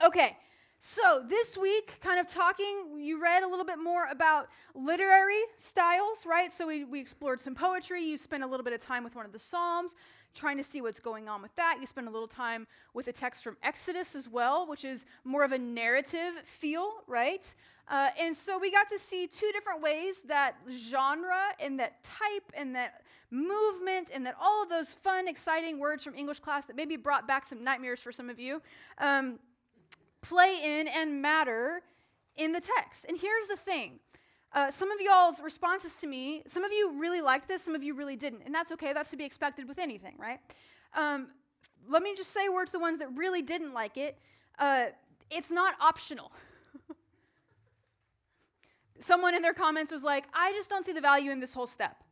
Okay, so this week, kind of talking, you read a little bit more about literary styles, right? So we explored some poetry. You spent a little bit of time with one of the Psalms, trying to see what's going on with that. You spent a little time with a text from Exodus as well, which is more of a narrative feel, right? And so we got to see two different ways that genre and that type and that movement and that all of those fun, exciting words from English class that maybe brought back some nightmares for some of you, play in and matter in the text. And here's the thing. Some of y'all's responses to me, some of you really liked this, some of you really didn't. And that's okay. That's to be expected with anything, right? Let me just say a word to the ones that really didn't like it. It's not optional. Someone in their comments was like, I just don't see the value in this whole step.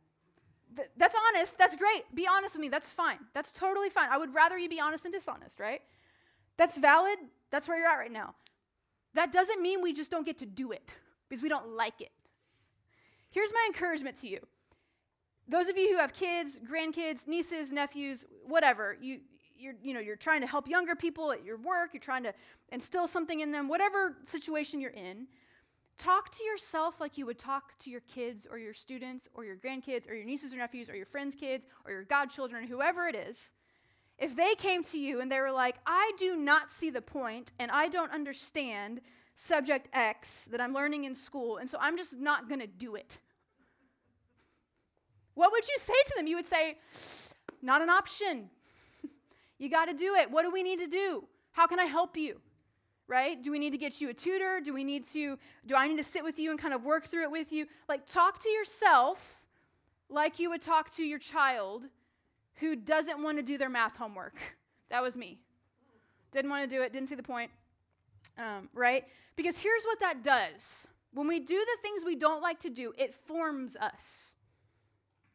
That's honest. That's great. Be honest with me. That's fine. That's totally fine. I would rather you be honest than dishonest, right? That's valid. That's where you're at right now. That doesn't mean we just don't get to do it because we don't like it. Here's my encouragement to you. Those of you who have kids, grandkids, nieces, nephews, whatever, you're trying to help younger people at your work, you're trying to instill something in them, whatever situation you're in, talk to yourself like you would talk to your kids or your students or your grandkids or your nieces or nephews or your friends' kids or your godchildren, whoever it is. If they came to you and they were like, I do not see the point and I don't understand subject X that I'm learning in school, and so I'm just not going to do it. What would you say to them? You would say, not an option. You got to do it. What do we need to do? How can I help you? Right? Do we need to get you a tutor? Do I need to sit with you and kind of work through it with you? Like, talk to yourself like you would talk to your child who doesn't want to do their math homework. That was me. Didn't want to do it, didn't see the point, right? Because here's what that does. When we do the things we don't like to do, it forms us.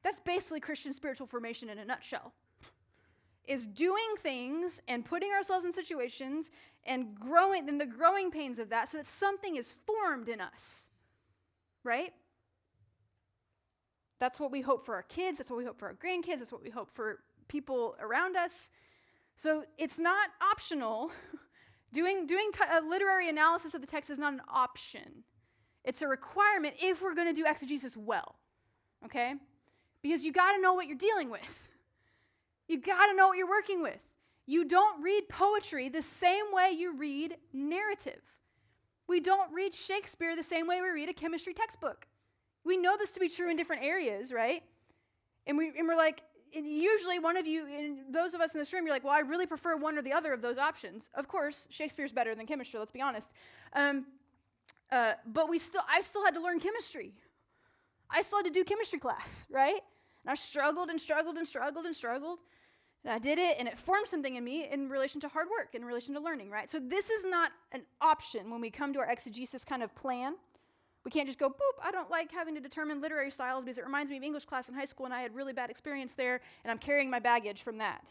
That's basically Christian spiritual formation in a nutshell. Is doing things and putting ourselves in situations and growing in the growing pains of that so that something is formed in us, right? That's what we hope for our kids. That's what we hope for our grandkids. That's what we hope for people around us. So it's not optional. Doing a literary analysis of the text is not an option. It's a requirement if we're going to do exegesis well, okay? Because you got to know what you're dealing with. You got to know what you're working with. You don't read poetry the same way you read narrative. We don't read Shakespeare the same way we read a chemistry textbook. We know this to be true in different areas, right? And we're like, and usually one of you, and those of us in this room, you're like, well, I really prefer one or the other of those options. Of course, Shakespeare's better than chemistry, let's be honest. But I still had to learn chemistry. I still had to do chemistry class, right? And I struggled and struggled and struggled and struggled. And I did it, and it formed something in me in relation to hard work, in relation to learning, right? So this is not an option when we come to our exegesis kind of plan. We can't just go, boop, I don't like having to determine literary styles because it reminds me of English class in high school and I had really bad experience there and I'm carrying my baggage from that.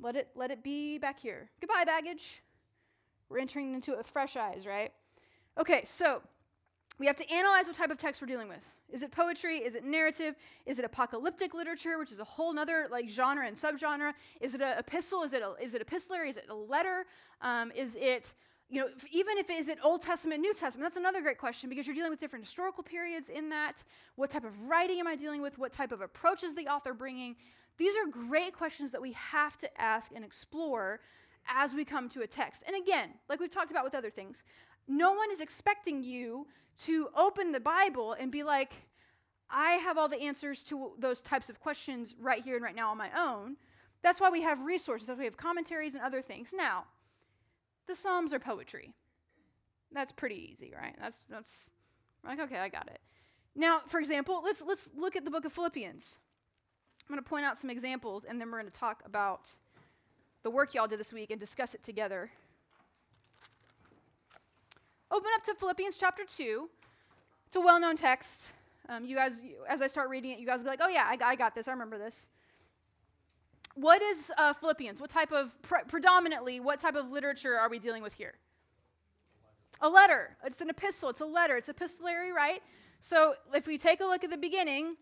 Let it be back here. Goodbye, baggage. We're entering into it with fresh eyes, right? Okay, so we have to analyze what type of text we're dealing with. Is it poetry? Is it narrative? Is it apocalyptic literature, which is a whole nother like genre and subgenre? Is it an epistle? Is it epistolary? Is it a letter? Is it even if is it Old Testament, New Testament? That's another great question because you're dealing with different historical periods in that. What type of writing am I dealing with? What type of approach is the author bringing? These are great questions that we have to ask and explore as we come to a text. And again, like we've talked about with other things, no one is expecting you to open the Bible and be like, I have all the answers to those types of questions right here and right now on my own. That's why we have resources. That's why we have commentaries and other things. Now, the Psalms are poetry. That's pretty easy, right? That's like, okay, I got it. Now, for example, let's look at the book of Philippians. I'm going to point out some examples, and then we're going to talk about the work y'all did this week and discuss it together. Open up to Philippians chapter 2. It's a well-known text. You guys, as I start reading it, you guys will be like, oh yeah, I got this. I remember this. What is Philippians? What type of, predominantly, what type of literature are we dealing with here? A letter. It's an epistle. It's a letter. It's epistolary, right? So if we take a look at the beginning,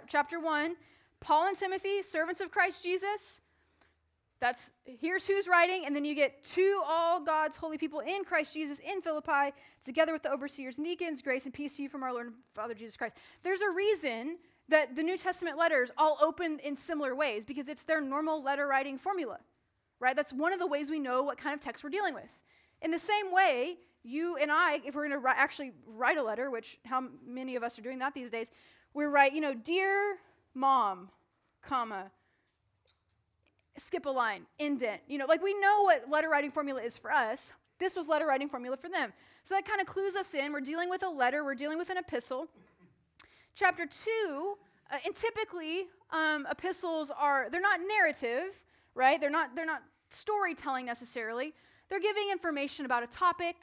chapter 1, Paul and Timothy, servants of Christ Jesus, Here's who's writing, and then you get to all God's holy people in Christ Jesus in Philippi, together with the overseers and deacons, grace and peace to you from our Lord and Father Jesus Christ. There's a reason that the New Testament letters all open in similar ways, because it's their normal letter writing formula, right? That's one of the ways we know what kind of text we're dealing with. In the same way, you and I, if we're going to actually write a letter, which how many of us are doing that these days, we write, dear mom, comma, skip a line, indent. We know what letter writing formula is for us. This was letter writing formula for them. So that kind of clues us in. We're dealing with a letter. We're dealing with an epistle. Chapter 2, and typically epistles they're not narrative, right? They're not storytelling necessarily. They're giving information about a topic,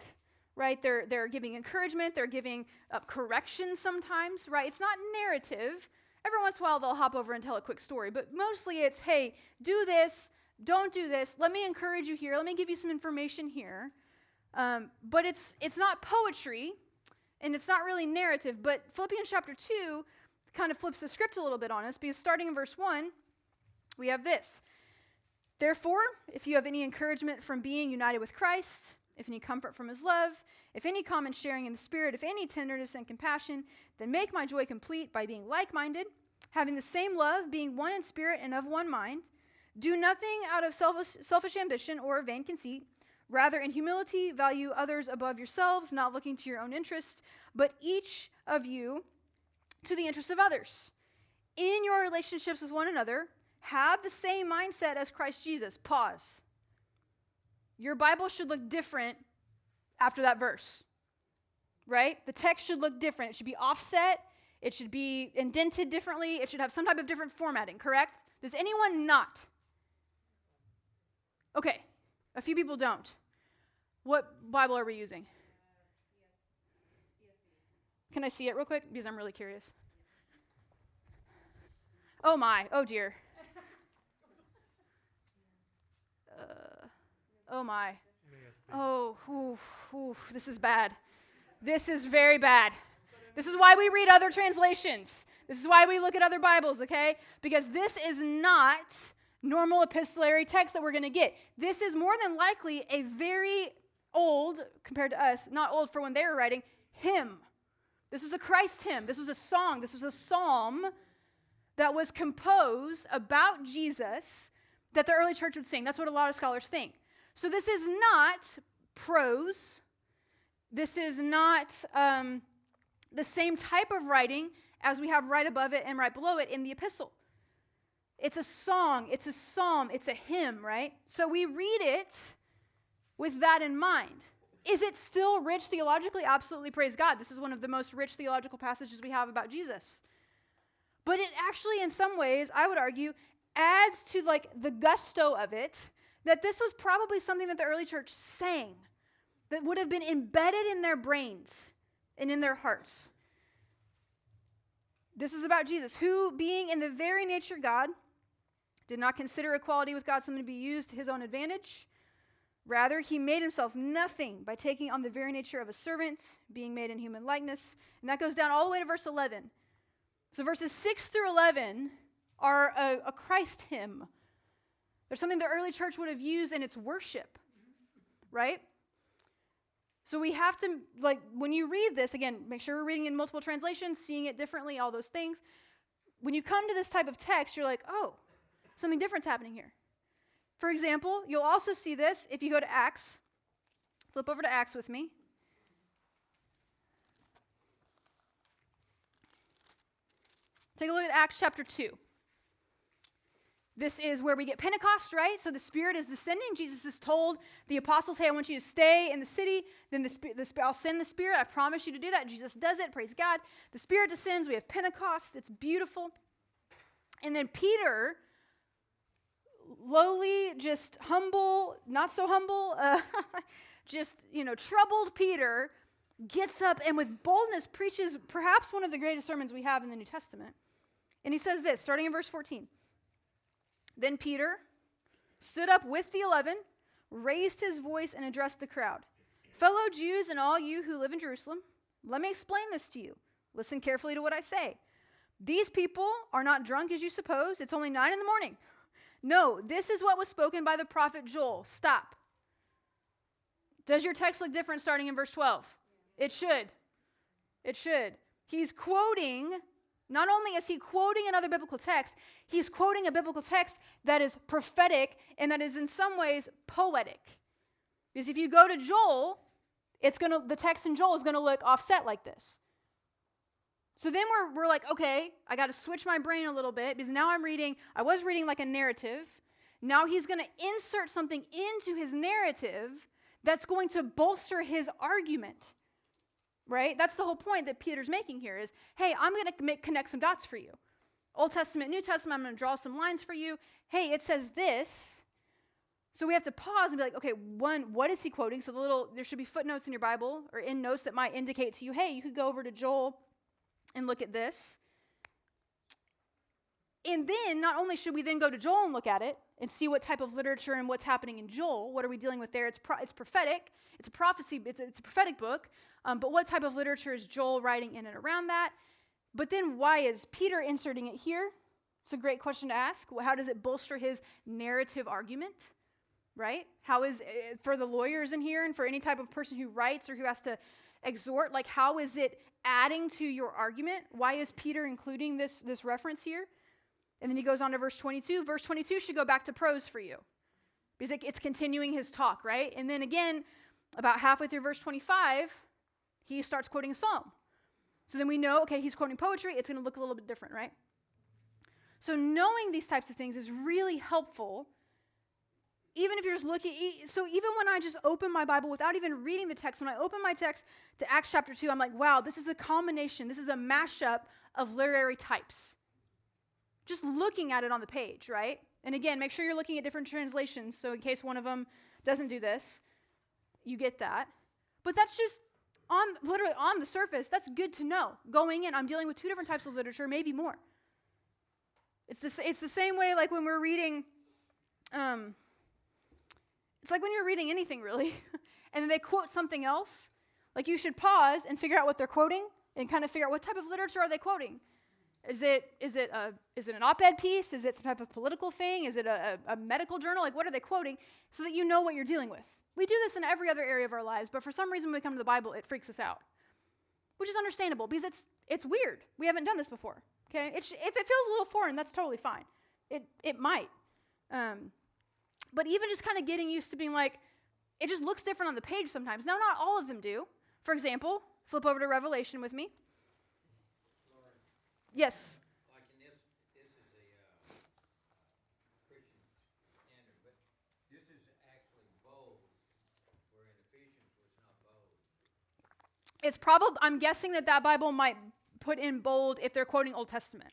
right? They're giving encouragement. They're giving correction sometimes, right? It's not narrative. Every once in a while, they'll hop over and tell a quick story, but mostly it's, hey, do this, don't do this, let me encourage you here, let me give you some information here. But it's not poetry, and it's not really narrative, but Philippians chapter 2 kind of flips the script a little bit on us, because starting in verse 1, we have this. Therefore, if you have any encouragement from being united with Christ, if any comfort from his love, if any common sharing in the Spirit, if any tenderness and compassion, then make my joy complete by being like-minded, having the same love, being one in spirit and of one mind. Do nothing out of selfish ambition or vain conceit. Rather, in humility, value others above yourselves, not looking to your own interests, but each of you to the interests of others. In your relationships with one another, have the same mindset as Christ Jesus. Pause. Your Bible should look different after that verse, right? The text should look different. It should be offset. It should be indented differently. It should have some type of different formatting, correct? Does anyone not? Okay, a few people don't. What Bible are we using? Can I see it real quick? Because I'm really curious. Oh my, oh dear. Oh my. Oh, this is bad. This is very bad. This is why we read other translations. This is why we look at other Bibles, okay? Because this is not normal epistolary text that we're going to get. This is more than likely a very old, compared to us, not old for when they were writing, hymn. This was a Christ hymn. This was a song. This was a psalm that was composed about Jesus that the early church would sing. That's what a lot of scholars think. So this is not prose. This is not the same type of writing as we have right above it and right below it in the epistle. It's a song, it's a psalm, it's a hymn, right? So we read it with that in mind. Is it still rich theologically? Absolutely, praise God. This is one of the most rich theological passages we have about Jesus. But it actually, in some ways, I would argue, adds to the gusto of it, that this was probably something that the early church sang, that would have been embedded in their brains and in their hearts. This is about Jesus, who, being in the very nature God, did not consider equality with God something to be used to his own advantage. Rather, he made himself nothing by taking on the very nature of a servant, being made in human likeness. And that goes down all the way to verse 11. So verses 6 through 11 are a Christ hymn. There's something the early church would have used in its worship, right? So we have to, when you read this, again, make sure we're reading in multiple translations, seeing it differently, all those things. When you come to this type of text, you're like, oh, something different's happening here. For example, you'll also see this if you go to Acts. Flip over to Acts with me. Take a look at Acts chapter 2. This is where we get Pentecost, right? So the Spirit is descending. Jesus has told the apostles, hey, I want you to stay in the city. Then I'll send the Spirit. I promise you to do that. Jesus does it. Praise God. The Spirit descends. We have Pentecost. It's beautiful. And then Peter, lowly, just humble, not so humble, troubled Peter, gets up and with boldness preaches perhaps one of the greatest sermons we have in the New Testament. And he says this, starting in verse 14. Then Peter stood up with the 11, raised his voice, and addressed the crowd. Fellow Jews and all you who live in Jerusalem, let me explain this to you. Listen carefully to what I say. These people are not drunk as you suppose. It's only 9 a.m. No, this is what was spoken by the prophet Joel. Stop. Does your text look different starting in verse 12? It should. It should. He's quoting, not only is he quoting another biblical text, he's quoting a biblical text that is prophetic and that is in some ways poetic. Because if you go to Joel, the text in Joel is going to look offset like this. So then we're like, okay, I got to switch my brain a little bit because now I was reading like a narrative. Now he's going to insert something into his narrative that's going to bolster his argument, right? That's the whole point that Peter's making here is, hey, I'm going to connect some dots for you. Old Testament, New Testament, I'm going to draw some lines for you. Hey, it says this. So we have to pause and be like, okay, one, what is he quoting? So there should be footnotes in your Bible or in notes that might indicate to you, hey, you could go over to Joel and look at this. And then, not only should we then go to Joel and look at it and see what type of literature and what's happening in Joel, what are we dealing with there? It's prophetic, it's a prophecy, it's a prophetic book, but what type of literature is Joel writing in and around that? But then why is Peter inserting it here? It's a great question to ask. How does it bolster his narrative argument, right? How is, for the lawyers in here and for any type of person who writes or who has to exhort, like how is it adding to your argument? Why is Peter including this reference here? And then he goes on to verse 22. Verse 22 should go back to prose for you because it's continuing his talk, right? And then again, about halfway through verse 25, he starts quoting a psalm. So then we know, okay, he's quoting poetry. It's going to look a little bit different, right? So knowing these types of things is really helpful. Even if you're just looking, so even when I just open my Bible without even reading the text, when I open my text to Acts chapter 2, I'm like, wow, this is a combination, this is a mashup of literary types. Just looking at it on the page, right? And again, make sure you're looking at different translations, so in case one of them doesn't do this, you get that. But that's just literally on the surface, that's good to know. Going in, I'm dealing with two different types of literature, maybe more. It's the same way like when we're reading, it's like when you're reading anything really, and then they quote something else, like you should pause and figure out what they're quoting and kind of figure out what type of literature are they quoting. Is it an op-ed piece? Is it some type of political thing? Is it a medical journal? Like what are they quoting so that you know what you're dealing with? We do this in every other area of our lives, but for some reason when we come to the Bible, it freaks us out, which is understandable because it's weird. We haven't done this before, okay? If it feels a little foreign, that's totally fine. It might. But even just kind of getting used to being like, it just looks different on the page sometimes. Now, not all of them do. For example, flip over to Revelation with me. Lauren, Yes. like in this is a Christian standard, but this is actually bold, where in Ephesians was not bold. It's probably, I'm guessing that Bible might put in bold if they're quoting Old Testament.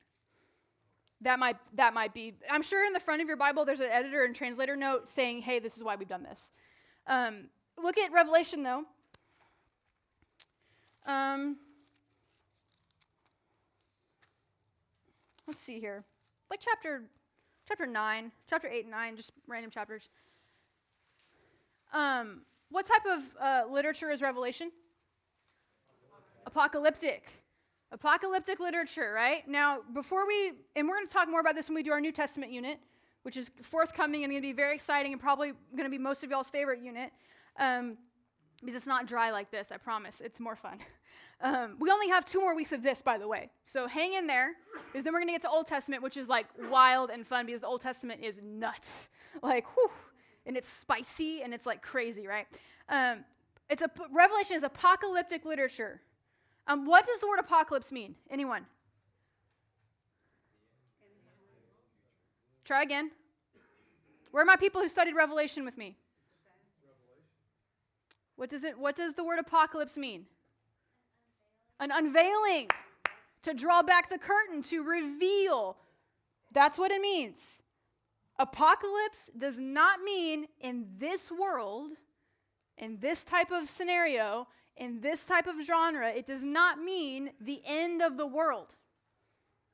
That might be. I'm sure in the front of your Bible there's an editor and translator note saying, hey, this is why we've done this. Look at Revelation, though. Let's see here. Like chapter 9, chapter 8 and 9, just random chapters. What type of literature is Revelation? Apocalyptic. Apocalyptic literature, right? Now, and we're going to talk more about this when we do our New Testament unit, which is forthcoming and going to be very exciting and probably going to be most of y'all's favorite unit, because it's not dry like this, I promise. It's more fun. We only have 2 more weeks of this, by the way. So hang in there, because then we're going to get to Old Testament, which is like wild and fun, because the Old Testament is nuts. Like, whew, and it's spicy, and it's like crazy, right? Revelation is apocalyptic literature. What does the word apocalypse mean? Anyone? Try again. Where are my people who studied Revelation with me? What does the word apocalypse mean? An unveiling. To draw back the curtain, to reveal. That's what it means. Apocalypse does not mean in this world, in this type of scenario, in this type of genre, it does not mean the end of the world.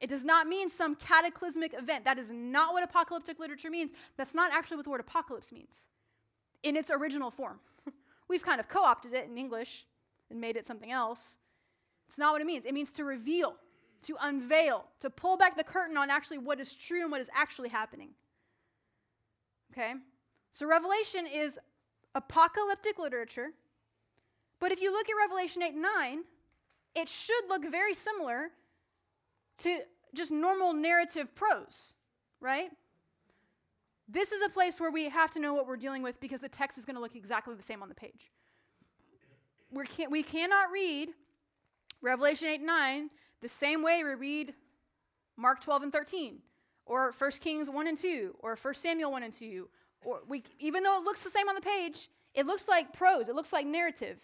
It does not mean some cataclysmic event. That is not what apocalyptic literature means. That's not actually what the word apocalypse means in its original form. We've kind of co-opted it in English and made it something else. It's not what it means. It means to reveal, to unveil, to pull back the curtain on actually what is true and what is actually happening. Okay? So Revelation is apocalyptic literature. But if you look at Revelation 8 and 9, it should look very similar to just normal narrative prose, right? This is a place where we have to know what we're dealing with because the text is going to look exactly the same on the page. We cannot read Revelation 8 and 9 the same way we read Mark 12 and 13, or 1 Kings 1 and 2, or 1 Samuel 1 and 2. Even though it looks the same on the page, it looks like prose, it looks like narrative.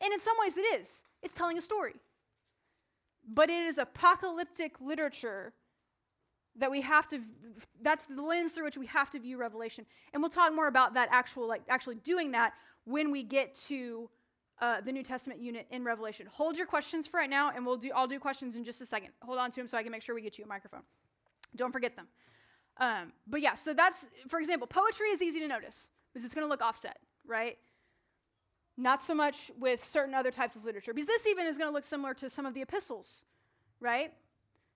And in some ways it is. It's telling a story. But it is apocalyptic literature that we have to, that's the lens through which we have to view Revelation. And we'll talk more about that actually doing that when we get to the New Testament unit in Revelation. Hold your questions for right now, and I'll do questions in just a second. Hold on to them so I can make sure we get you a microphone. Don't forget them. But yeah, so that's, for example, poetry is easy to notice because it's going to look offset, right? Not so much with certain other types of literature, because this even is going to look similar to some of the epistles, right?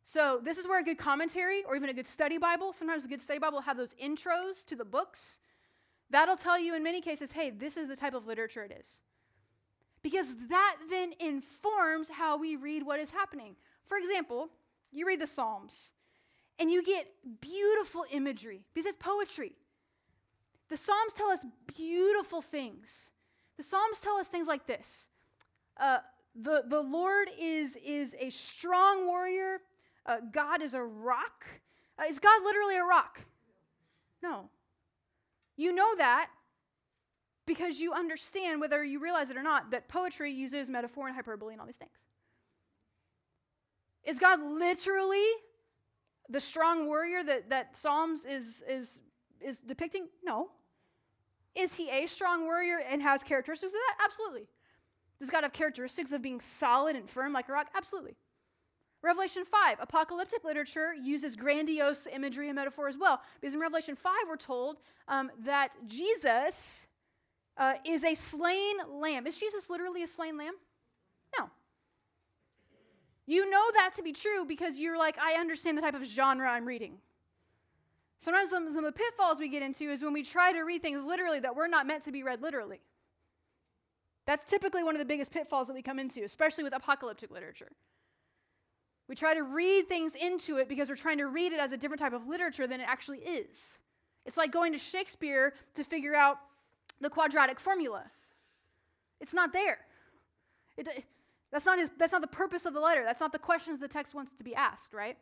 So this is where a good commentary or even a good study Bible, sometimes a good study Bible will have those intros to the books. That'll tell you in many cases, hey, this is the type of literature it is. Because that then informs how we read what is happening. For example, you read the Psalms, and you get beautiful imagery, because it's poetry. The Psalms tell us beautiful things. The Psalms tell us things like this. The Lord is a strong warrior. God is a rock. Is God literally a rock? No. You know that because you understand, whether you realize it or not, that poetry uses metaphor and hyperbole and all these things. Is God literally the strong warrior that Psalms is depicting? No. Is he a strong warrior and has characteristics of that? Absolutely. Does God have characteristics of being solid and firm like a rock? Absolutely. Revelation 5, apocalyptic literature uses grandiose imagery and metaphor as well. Because in Revelation 5, we're told that Jesus is a slain lamb. Is Jesus literally a slain lamb? No. You know that to be true because you're like, I understand the type of genre I'm reading. Sometimes some of the pitfalls we get into is when we try to read things literally that were not meant to be read literally. That's typically one of the biggest pitfalls that we come into, especially with apocalyptic literature. We try to read things into it because we're trying to read it as a different type of literature than it actually is. It's like going to Shakespeare to figure out the quadratic formula. It's not there. That's not the purpose of the letter. That's not the questions the text wants to be asked, right?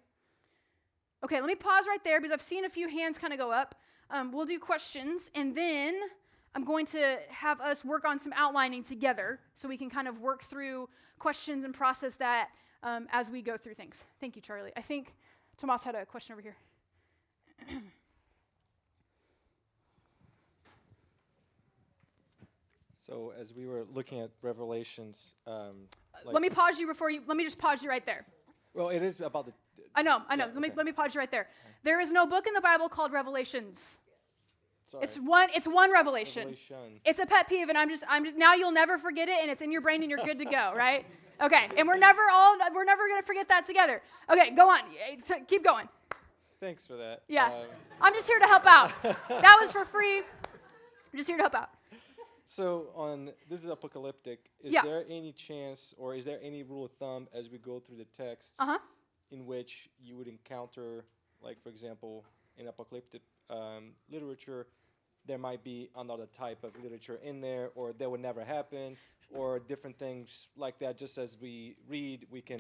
Okay, let me pause right there because I've seen a few hands kind of go up. We'll do questions, and then I'm going to have us work on some outlining together so we can kind of work through questions and process that as we go through things. Thank you, Charlie. I think Tomas had a question over here. So as we were looking at Revelations, let me pause you let me just pause you right there. Well, it is about the. I know. Yeah, Let me pause you right there. There is no book in the Bible called Revelations. Sorry. It's one revelation. Revelation. It's a pet peeve, and I'm just now you'll never forget it, and it's in your brain, and you're good to go, right? Okay, and we're never gonna forget that together. Okay, go on. Keep going. Thanks for that. Yeah, I'm just here to help out. That was for free. I'm just here to help out. So this is apocalyptic. Is Yeah. there any chance, or is there any rule of thumb as we go through the text in which you would encounter, like for example, in apocalyptic literature, there might be another type of literature in there, or that would never happen, or different things like that. Just as we read, we can,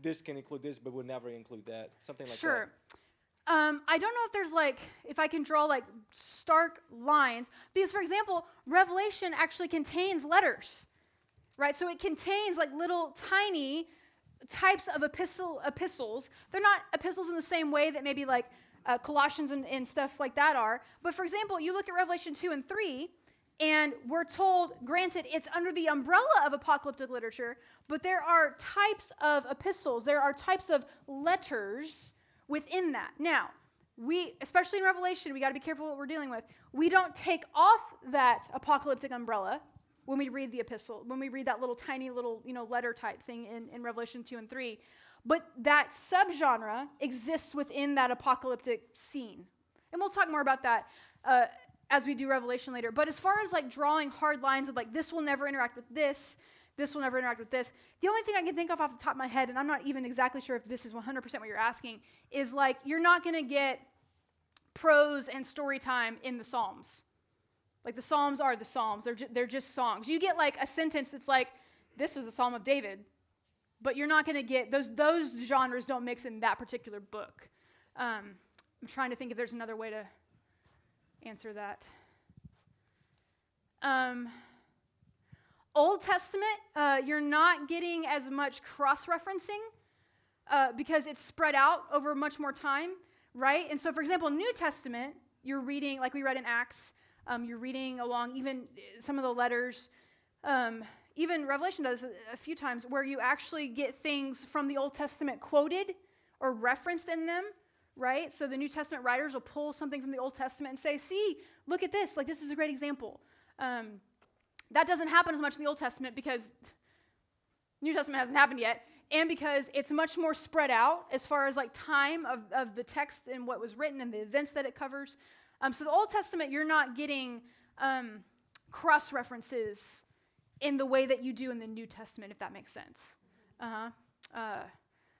this can include this, but we'll never include that. Something like that. Sure. I don't know if there's if I can draw stark lines, because for example, Revelation actually contains letters, right? So it contains little tiny types of epistles. They're not epistles in the same way that maybe Colossians and stuff like that are. But for example, you look at Revelation 2 and 3, and we're told, granted, it's under the umbrella of apocalyptic literature, but there are types of epistles, there are types of letters within that. Now, especially in Revelation, we got to be careful what we're dealing with. We don't take off that apocalyptic umbrella when we read the epistle, when we read that tiny letter type thing in Revelation 2 and 3. But that subgenre exists within that apocalyptic scene. And we'll talk more about that as we do Revelation later. But as far as like drawing hard lines of like this will never interact with this will never interact with this, the only thing I can think of off the top of my head, and I'm not even exactly sure if this is 100% what you're asking, is like you're not going to get prose and story time in the Psalms. Like the Psalms are the Psalms. They're just songs. You get like a sentence that's like, this was a Psalm of David, but you're not going to get, those genres don't mix in that particular book. I'm trying to think if there's another way to answer that. Old Testament, you're not getting as much cross-referencing because it's spread out over much more time, right? And so, for example, New Testament, you're reading, like we read in Acts, you're reading along even some of the letters. Even Revelation does a few times where you actually get things from the Old Testament quoted or referenced in them, right? So the New Testament writers will pull something from the Old Testament and say, see, look at this. Like, this is a great example. That doesn't happen as much in the Old Testament because New Testament hasn't happened yet, and because it's much more spread out as far as like time of the text and what was written and the events that it covers. So the Old Testament, you're not getting cross-references in the way that you do in the New Testament, if that makes sense.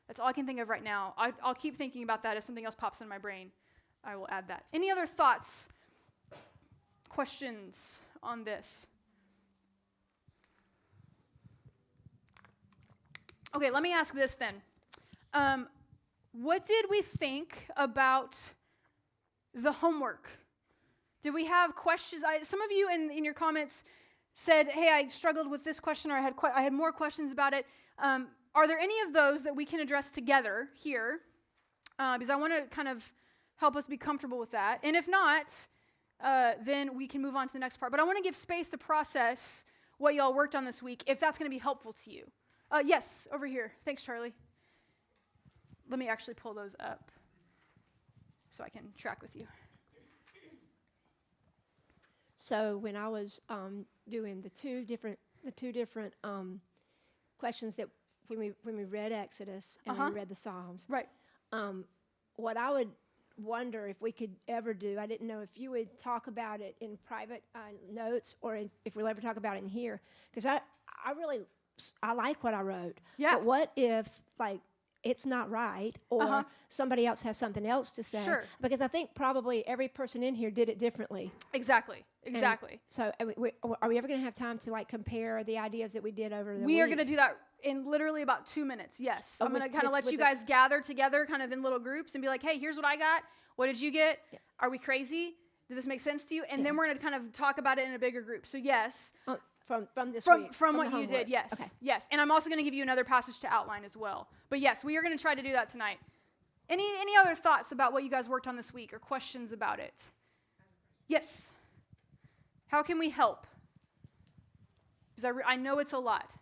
That's all I can think of right now. I'll keep thinking about that. If something else pops in my brain, I will add that. Any other thoughts, questions on this? Okay, let me ask this then. What did we think about the homework? Did we have questions? Some of you in your comments said, hey, I struggled with this question, or I had more questions about it. Are there any of those that we can address together here? Because I want to kind of help us be comfortable with that. And if not, then we can move on to the next part. But I want to give space to process what y'all worked on this week, if that's going to be helpful to you. Yes, over here. Thanks, Charlie. Let me actually pull those up so I can track with you. So when I was doing the two different questions that when we read Exodus and when we read the Psalms, right? What I would wonder if we could ever do, I didn't know if you would talk about it in private notes or if we'll ever talk about it in here, because I like what I wrote. Yeah. But what if like it's not right, or somebody else has something else to say? Sure. Because I think probably every person in here did it differently. Exactly. And so are we ever going to have time to like compare the ideas that we did over the week? We are going to do that in literally about 2 minutes. Yes. I'm going to kind of let you guys gather together kind of in little groups and be like, hey, here's what I got. What did you get? Yeah. Are we crazy? Did this make sense to you? And then we're going to kind of talk about it in a bigger group. So yes. From this week. From what you did, yes. Okay. Yes. And I'm also going to give you another passage to outline as well. But yes, we are going to try to do that tonight. Any other thoughts about what you guys worked on this week or questions about it? Yes. How can we help? Because I know it's a lot.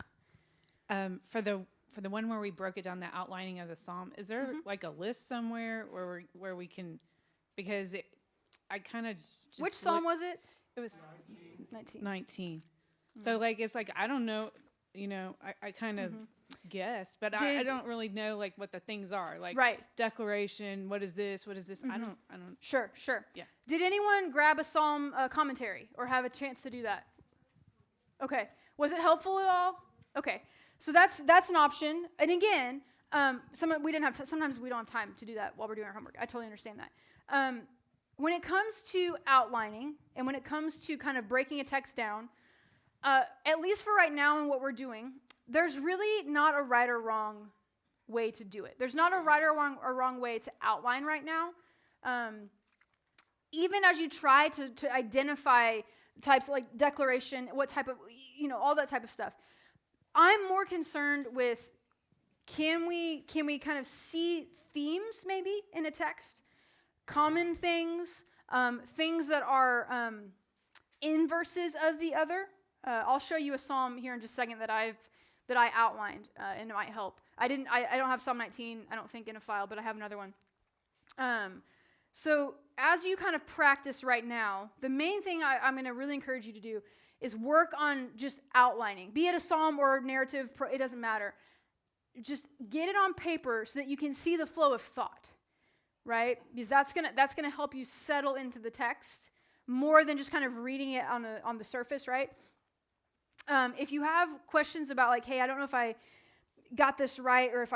For the one where we broke it down, the outlining of the psalm, is there like a list somewhere where we can, because I kind of just Which psalm was it? It was 19. So like it's like I don't know, I kind of guessed, but I don't really know like what the things are. Like declaration, what is this? I don't Sure. Yeah. Did anyone grab a psalm commentary or have a chance to do that? Okay. Was it helpful at all? Okay. So that's an option. And again, sometimes we don't have time to do that while we're doing our homework. I totally understand that. When it comes to outlining and when it comes to kind of breaking a text down, at least for right now and what we're doing, there's really not a right or wrong way to do it. There's not a right or wrong way to outline right now. Even as you try to identify types like declaration, what type of, all that type of stuff, I'm more concerned with can we kind of see themes maybe in a text, common things, things that are inverses of the other. I'll show you a psalm here in just a second that I outlined, and it might help. I don't have Psalm 19, I don't think, in a file, but I have another one. So as you kind of practice right now, the main thing I'm going to really encourage you to do is work on just outlining. Be it a psalm or narrative, it doesn't matter. Just get it on paper so that you can see the flow of thought. right? Because that's gonna help you settle into the text more than just kind of reading it on the surface, right? If you have questions about like, hey, I don't know if I got this right, or if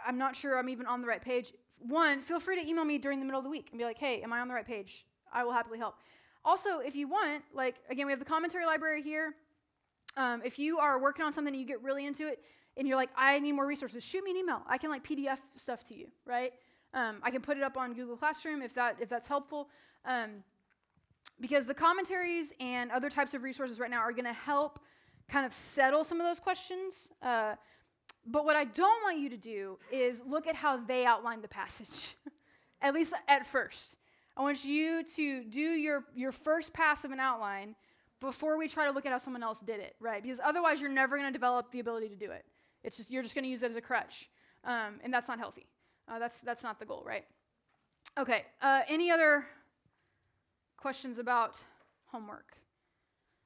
I'm not sure I'm even on the right page, one, feel free to email me during the middle of the week and be like, hey, am I on the right page? I will happily help. Also, if you want, like, again, we have the commentary library here. If you are working on something and you get really into it and you're like, I need more resources, shoot me an email. I can like PDF stuff to you, right? I can put it up on Google Classroom if that's helpful. Because the commentaries and other types of resources right now are going to help kind of settle some of those questions. But what I don't want you to do is look at how they outline the passage, at least at first. I want you to do your first pass of an outline before we try to look at how someone else did it, right? Because otherwise you're never going to develop the ability to do it. You're just going to use it as a crutch, and that's not healthy. That's not the goal, right? Okay, any other questions about homework?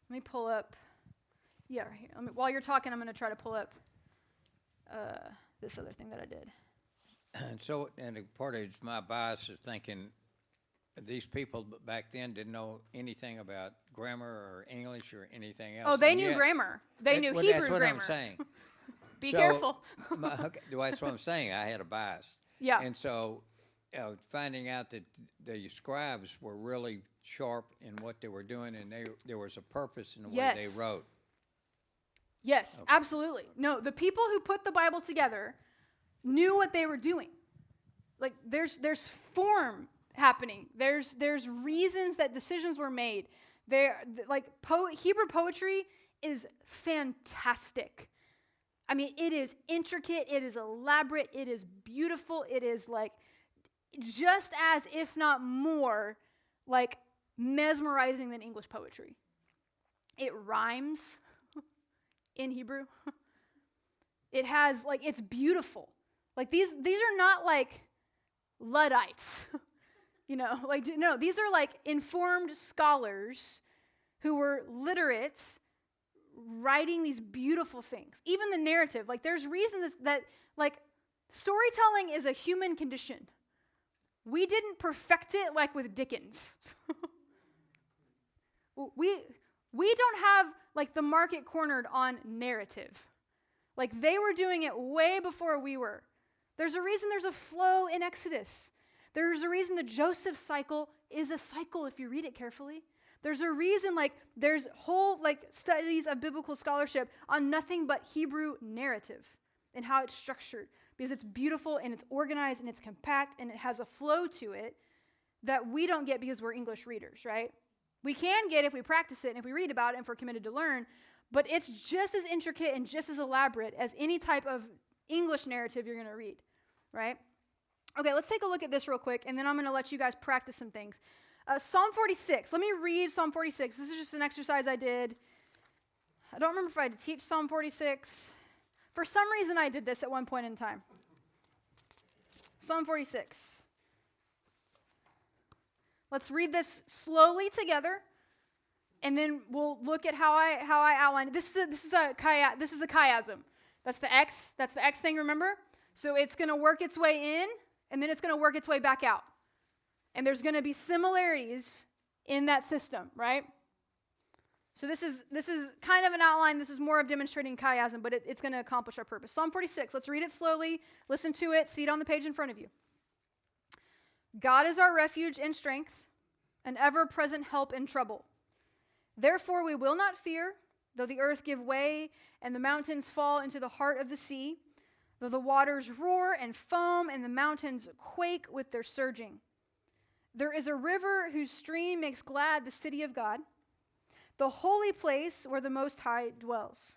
Let me pull up, right here. While you're talking, I'm going to try to pull up this other thing that I did. And so, and a part of it's my bias of thinking these people back then didn't know anything about grammar or English or anything else. Oh, they knew grammar. They knew Hebrew that's what grammar. I'm saying. Be careful. Okay, that's what I'm saying. I had a bias. Yeah. And so, finding out that the scribes were really sharp in what they were doing, and there was a purpose in the way they wrote. Yes, absolutely. No, the people who put the Bible together knew what they were doing. Like there's form happening. There's reasons that decisions were made. Hebrew poetry is fantastic. I mean, it is intricate, it is elaborate, it is beautiful, it is like just as, if not more, like mesmerizing than English poetry. It rhymes in Hebrew. It has, like, it's beautiful. Like, these are not, like, Luddites, no, these are, like, informed scholars who were literate, writing these beautiful things. Even the narrative, like, there's reasons that, like, storytelling is a human condition. We didn't perfect it, like, with Dickens. We don't have, like, the market cornered on narrative. Like, they were doing it way before we were. There's a reason there's a flow in Exodus. There's a reason the Joseph cycle is a cycle if you read it carefully. There's a reason, like, there's whole, like, studies of biblical scholarship on nothing but Hebrew narrative and how it's structured. Because it's beautiful and it's organized and it's compact and it has a flow to it that we don't get because we're English readers, right? We can get if we practice it and if we read about it and if we're committed to learn, but it's just as intricate and just as elaborate as any type of English narrative you're going to read, right? Okay, let's take a look at this real quick, and then I'm going to let you guys practice some things. Psalm 46. Let me read Psalm 46. This is just an exercise I did. I don't remember if I had to teach Psalm 46. For some reason, I did this at one point in time. Psalm 46. Let's read this slowly together, and then we'll look at how I outlined it. This is a chiasm. That's the X thing, remember? So it's going to work its way in, and then it's going to work its way back out. And there's going to be similarities in that system, right? So this is kind of an outline. This is more of demonstrating chiasm, but it's going to accomplish our purpose. Psalm 46. Let's read it slowly. Listen to it. See it on the page in front of you. God is our refuge and strength, an ever-present help in trouble. Therefore we will not fear, though the earth give way and the mountains fall into the heart of the sea, though the waters roar and foam and the mountains quake with their surging. There is a river whose stream makes glad the city of God, the holy place where the Most High dwells.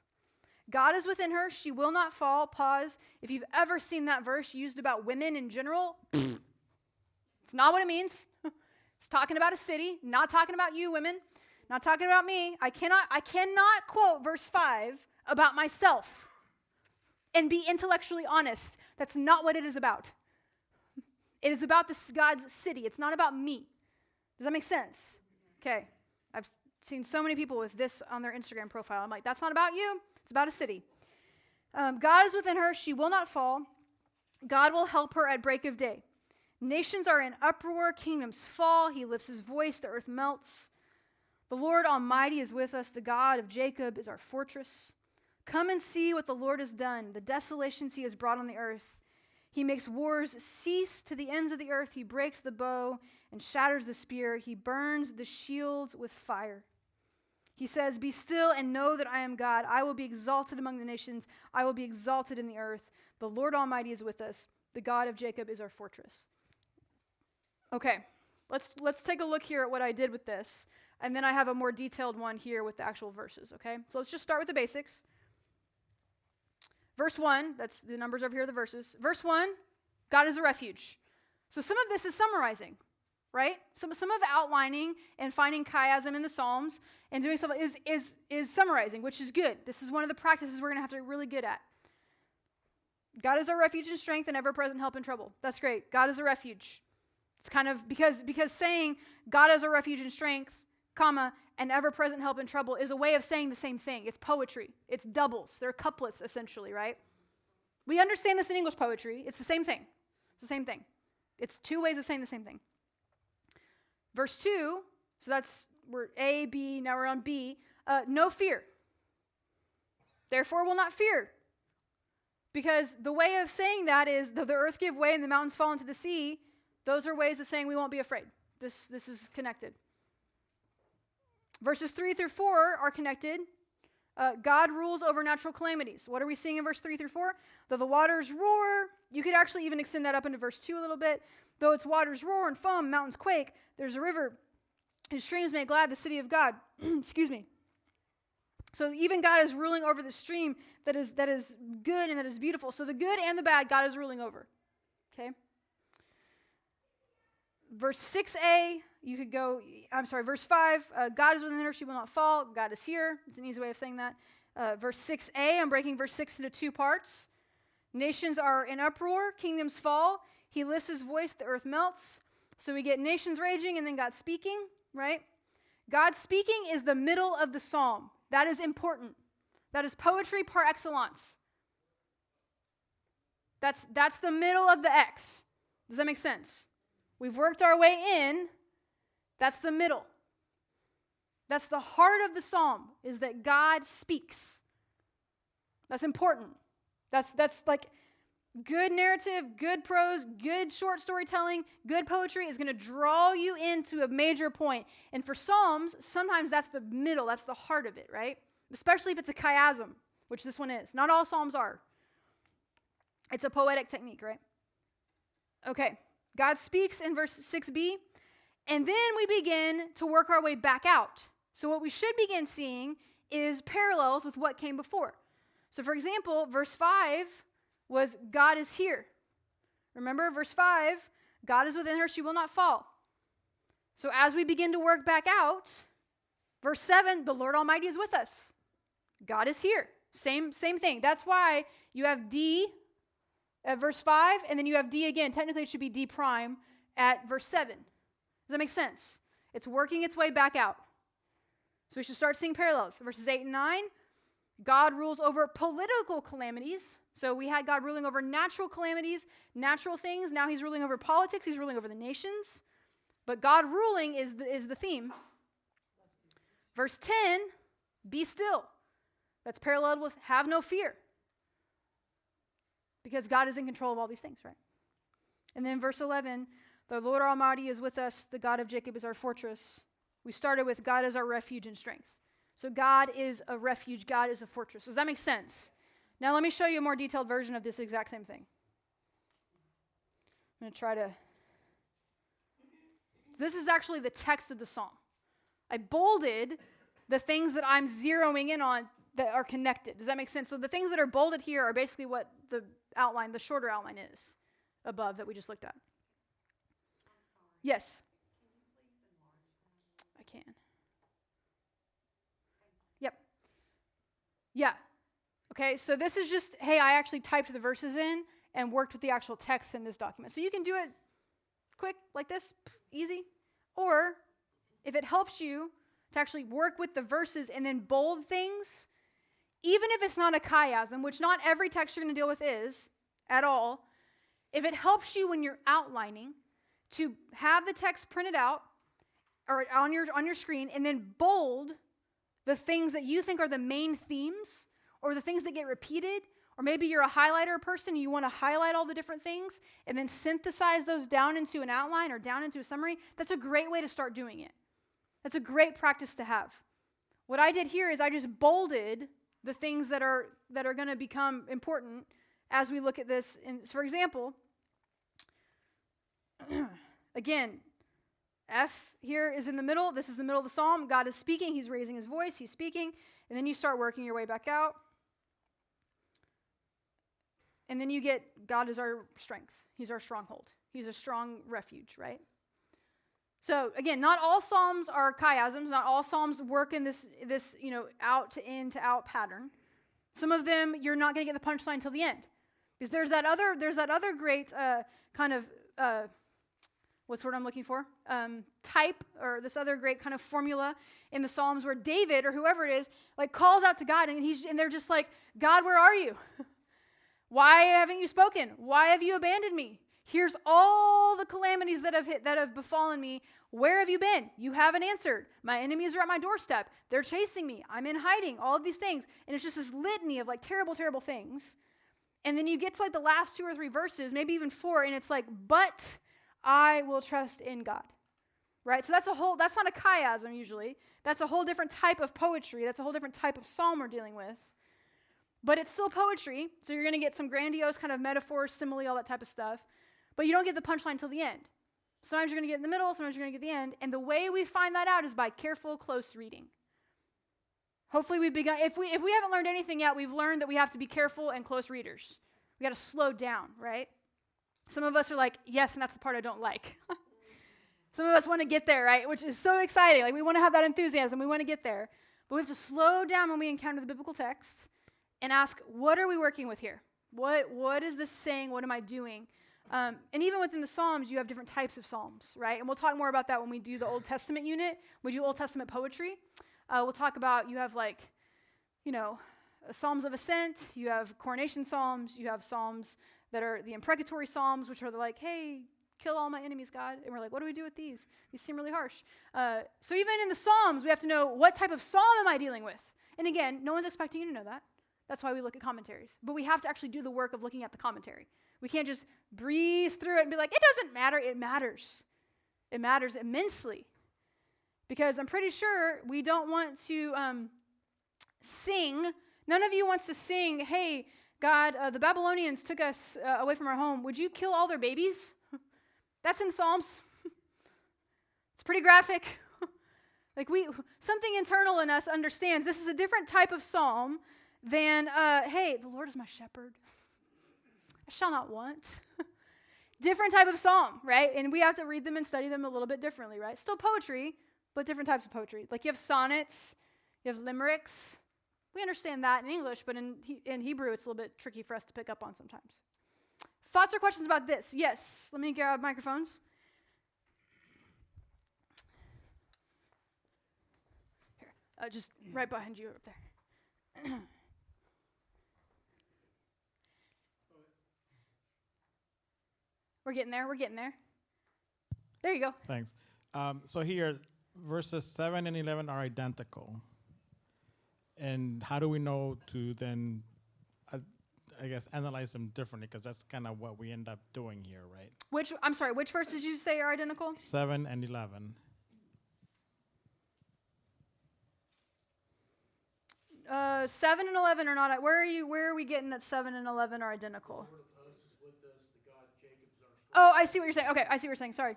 God is within her, she will not fall. Pause. If you've ever seen that verse used about women in general, it's not what it means. It's talking about a city, not talking about you women, not talking about me. I cannot quote verse 5 about myself and be intellectually honest. That's not what it is about. It is about this God's city. It's not about me. Does that make sense? Okay. I've seen so many people with this on their Instagram profile. I'm like, that's not about you. It's about a city. God is within her. She will not fall. God will help her at break of day. Nations are in uproar, kingdoms fall. He lifts his voice, the earth melts. The Lord Almighty is with us. The God of Jacob is our fortress. Come and see what the Lord has done, the desolations he has brought on the earth. He makes wars cease to the ends of the earth. He breaks the bow and shatters the spear. He burns the shields with fire. He says, be still and know that I am God. I will be exalted among the nations. I will be exalted in the earth. The Lord Almighty is with us. The God of Jacob is our fortress. Okay, let's take a look here at what I did with this. And then I have a more detailed one here with the actual verses, okay? So let's just start with the basics. Verse 1, that's the numbers over here, the verses. Verse 1, God is a refuge. So some of this is summarizing, right? Some of outlining and finding chiasm in the Psalms and doing stuff is summarizing, which is good. This is one of the practices we're going to have to get really good at. God is our refuge and strength and ever-present help in trouble. That's great. God is a refuge. It's kind of because saying God is our refuge and strength, comma, and ever-present help in trouble is a way of saying the same thing. It's poetry. It's doubles. They're couplets, essentially, right? We understand this in English poetry. It's the same thing. It's the same thing. It's two ways of saying the same thing. Verse 2, so we're A, B, now we're on B. No fear. Therefore will not fear. Because the way of saying that is, though the earth give way and the mountains fall into the sea, those are ways of saying we won't be afraid. This is connected. Verses 3 through 4 are connected. God rules over natural calamities. What are we seeing in verse 3 through 4? Though the waters roar, you could actually even extend that up into verse 2 a little bit. Though its waters roar and foam, mountains quake, there's a river whose streams make glad the city of God. Excuse me. So even God is ruling over the stream that is good and that is beautiful. So the good and the bad, God is ruling over. Okay? Verse 6a, verse 5, God is within her, she will not fall. God is here. It's an easy way of saying that. Verse 6a, I'm breaking verse 6 into two parts. Nations are in uproar, kingdoms fall. He lifts his voice, the earth melts. So we get nations raging and then God speaking, right? God speaking is the middle of the psalm. That is important. That is poetry par excellence. That's the middle of the X. Does that make sense? We've worked our way in. That's the middle. That's the heart of the psalm, is that God speaks. That's important. That's like good narrative, good prose, good short storytelling, good poetry is going to draw you into a major point. And for psalms, sometimes that's the middle, that's the heart of it, right? Especially if it's a chiasm, which this one is. Not all psalms are. It's a poetic technique, right? Okay. God speaks in verse 6b, and then we begin to work our way back out. So what we should begin seeing is parallels with what came before. So for example, verse 5 was God is here. Remember, verse 5, God is within her, she will not fall. So as we begin to work back out, verse 7, the Lord Almighty is with us. God is here. Same thing. That's why you have D at verse 5, and then you have D again. Technically, it should be D prime at verse 7. Does that make sense? It's working its way back out. So we should start seeing parallels. Verses 8 and 9, God rules over political calamities. So we had God ruling over natural calamities, natural things. Now he's ruling over politics. He's ruling over the nations. But God ruling is the theme. Verse 10, be still. That's paralleled with have no fear. Because God is in control of all these things, right? And then verse 11, the Lord Almighty is with us. The God of Jacob is our fortress. We started with God is our refuge and strength. So God is a refuge. God is a fortress. Does that make sense? Now let me show you a more detailed version of this exact same thing. I'm going to try to... This is actually the text of the psalm. I bolded the things that I'm zeroing in on that are connected. Does that make sense? So the things that are bolded here are basically what the outline, the shorter outline is above that we just looked at. Yes. I can. Yep. Yeah. Okay, so this is just, hey, I actually typed the verses in and worked with the actual text in this document. So you can do it quick like this, easy. Or if it helps you to actually work with the verses and then bold things, even if it's not a chiasm, which not every text you're going to deal with is at all, if it helps you when you're outlining to have the text printed out or on your screen and then bold the things that you think are the main themes or the things that get repeated, or maybe you're a highlighter person and you want to highlight all the different things and then synthesize those down into an outline or down into a summary. That's a great way to start doing it. That's a great practice to have. What I did here is I just bolded the things that are going to become important as we look at this. And for example, again, F here is in the middle. This is the middle of the psalm. God is speaking. He's raising his voice. He's speaking. And then you start working your way back out. And then you get God is our strength. He's our stronghold. He's a strong refuge, right? So again, not all psalms are chiasms. Not all psalms work in this out to in to out pattern. Some of them you're not going to get the punchline until the end, because there's that other great kind of what's the word I'm looking for? Type, or this other great kind of formula in the Psalms where David or whoever it is like calls out to God, and they're just like, God, where are you? Why haven't you spoken? Why have you abandoned me? Here's all the calamities that have befallen me. Where have you been? You haven't answered. My enemies are at my doorstep. They're chasing me. I'm in hiding. All of these things. And it's just this litany of like terrible, terrible things. And then you get to like the last 2 or 3 verses, maybe even 4, and it's like, but I will trust in God. Right? So that's not a chiasm usually. That's a whole different type of poetry. That's a whole different type of psalm we're dealing with. But it's still poetry, so you're going to get some grandiose kind of metaphors, simile, all that type of stuff. But you don't get the punchline until the end. Sometimes you're going to get it in the middle, sometimes you're going to get the end. And the way we find that out is by careful, close reading. Hopefully we've begun, if we haven't learned anything yet, we've learned that we have to be careful and close readers. We got to slow down, right? Some of us are like, yes, and that's the part I don't like. Some of us want to get there, right? Which is so exciting. Like we want to have that enthusiasm. We want to get there. But we have to slow down when we encounter the biblical text and ask, what are we working with here? What is this saying? What am I doing? And even within the Psalms, you have different types of Psalms, right? And we'll talk more about that when we do the Old Testament unit. We do Old Testament poetry. We'll talk about, you have like, Psalms of Ascent. You have coronation Psalms. You have Psalms that are the imprecatory Psalms, which are like, hey, kill all my enemies, God. And we're like, what do we do with these? These seem really harsh. So even in the Psalms, we have to know, what type of psalm am I dealing with? And again, no one's expecting you to know that. That's why we look at commentaries. But we have to actually do the work of looking at the commentary. We can't just breeze through it and be like, it doesn't matter. It matters. It matters immensely. Because I'm pretty sure we don't want to sing. None of you wants to sing, hey, God, the Babylonians took us away from our home. Would you kill all their babies? That's in Psalms. It's pretty graphic. Like something internal in us understands this is a different type of psalm than, hey, the Lord is my shepherd. I shall not want. Different type of psalm, right? And we have to read them and study them a little bit differently, right? Still poetry, but different types of poetry. Like you have sonnets, you have limericks. We understand that in English, but in Hebrew, it's a little bit tricky for us to pick up on sometimes. Thoughts or questions about this? Yes. Let me grab microphones. Here, just right behind you up there. We're getting there. There you go. Thanks. So here, verses 7 and 11 are identical. And how do we know to then, I guess, analyze them differently? Because that's kind of what we end up doing here, right? Which verse did you say are identical? 7 and 11. 7 and 11 are not. Where are we getting that 7 and 11 are identical? Oh, I see what you're saying. Okay, I see what you're saying. Sorry.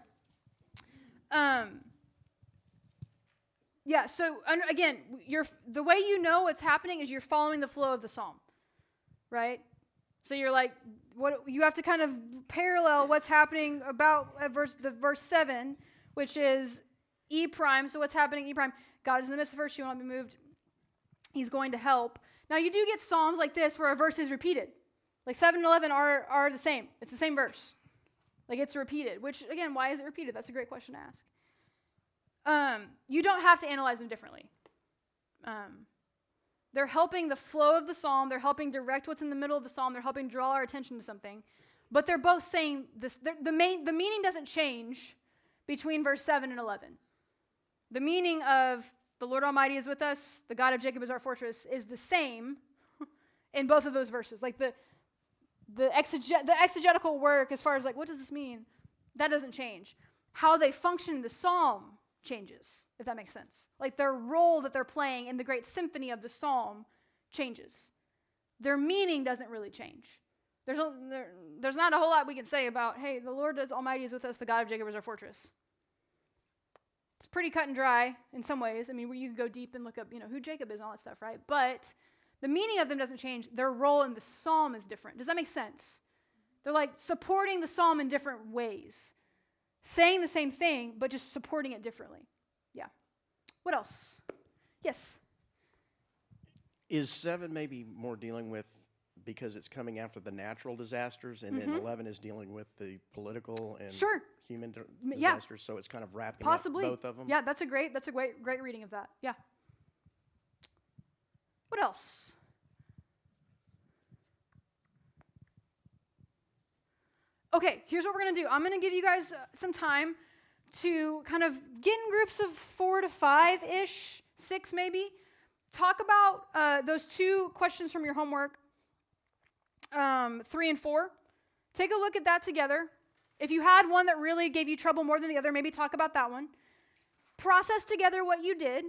Yeah, so again, the way you know what's happening is you're following the flow of the psalm, right? So you're like, what you have to kind of parallel what's happening about verse 7, which is E prime. So what's happening E prime? God is in the midst of verse, you will not be moved. He's going to help. Now you do get psalms like this where a verse is repeated. Like 7 and 11 are the same. It's the same verse. Like it's repeated, which again, why is it repeated? That's a great question to ask. You don't have to analyze them differently. They're helping the flow of the psalm. They're helping direct what's in the middle of the psalm. They're helping draw our attention to something. but they're both saying this. The meaning doesn't change between verse 7 and 11. The meaning of the Lord Almighty is with us, the God of Jacob is our fortress, is the same in both of those verses. Like the exegetical work as far as like, what does this mean? That doesn't change. How they function in the psalm changes, if that makes sense. Like their role that they're playing in the great symphony of the psalm changes. Their meaning doesn't really change. There's not a whole lot we can say about, hey, the Lord Almighty is with us, the God of Jacob is our fortress. It's pretty cut and dry in some ways. I mean, you can go deep and look up, who Jacob is and all that stuff, right? But the meaning of them doesn't change. Their role in the psalm is different. Does that make sense? They're like supporting the psalm in different ways. Saying the same thing, but just supporting it differently. Yeah. What else? Yes? Is 7 maybe more dealing with, because it's coming after the natural disasters, and then 11 is dealing with the political and human disasters, so it's kind of wrapping possibly up both of them? Yeah, that's a great reading of that. Yeah. What else? Okay, here's what we're going to do. I'm going to give you guys some time to kind of get in groups of 4 to 5-ish, 6 maybe. Talk about those 2 questions from your homework, 3 and 4. Take a look at that together. If you had one that really gave you trouble more than the other, maybe talk about that one. Process together what you did.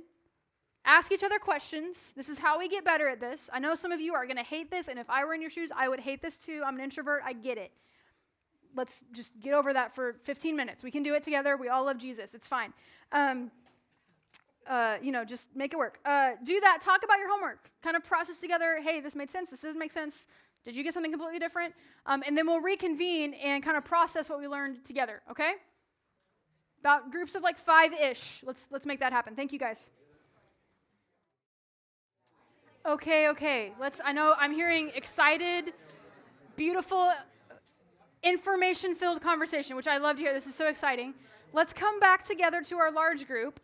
Ask each other questions. This is how we get better at this. I know some of you are going to hate this, and if I were in your shoes, I would hate this too. I'm an introvert. I get it. Let's just get over that for 15 minutes. We can do it together. We all love Jesus. It's fine. Just make it work. Do that. Talk about your homework. Kind of process together, hey, this made sense. This doesn't make sense. Did you get something completely different? And then we'll reconvene and kind of process what we learned together, okay? About groups of like 5-ish. Let's make that happen. Thank you, guys. Okay. I know I'm hearing excited, beautiful, information-filled conversation, which I love to hear. This is so exciting. Let's come back together to our large group.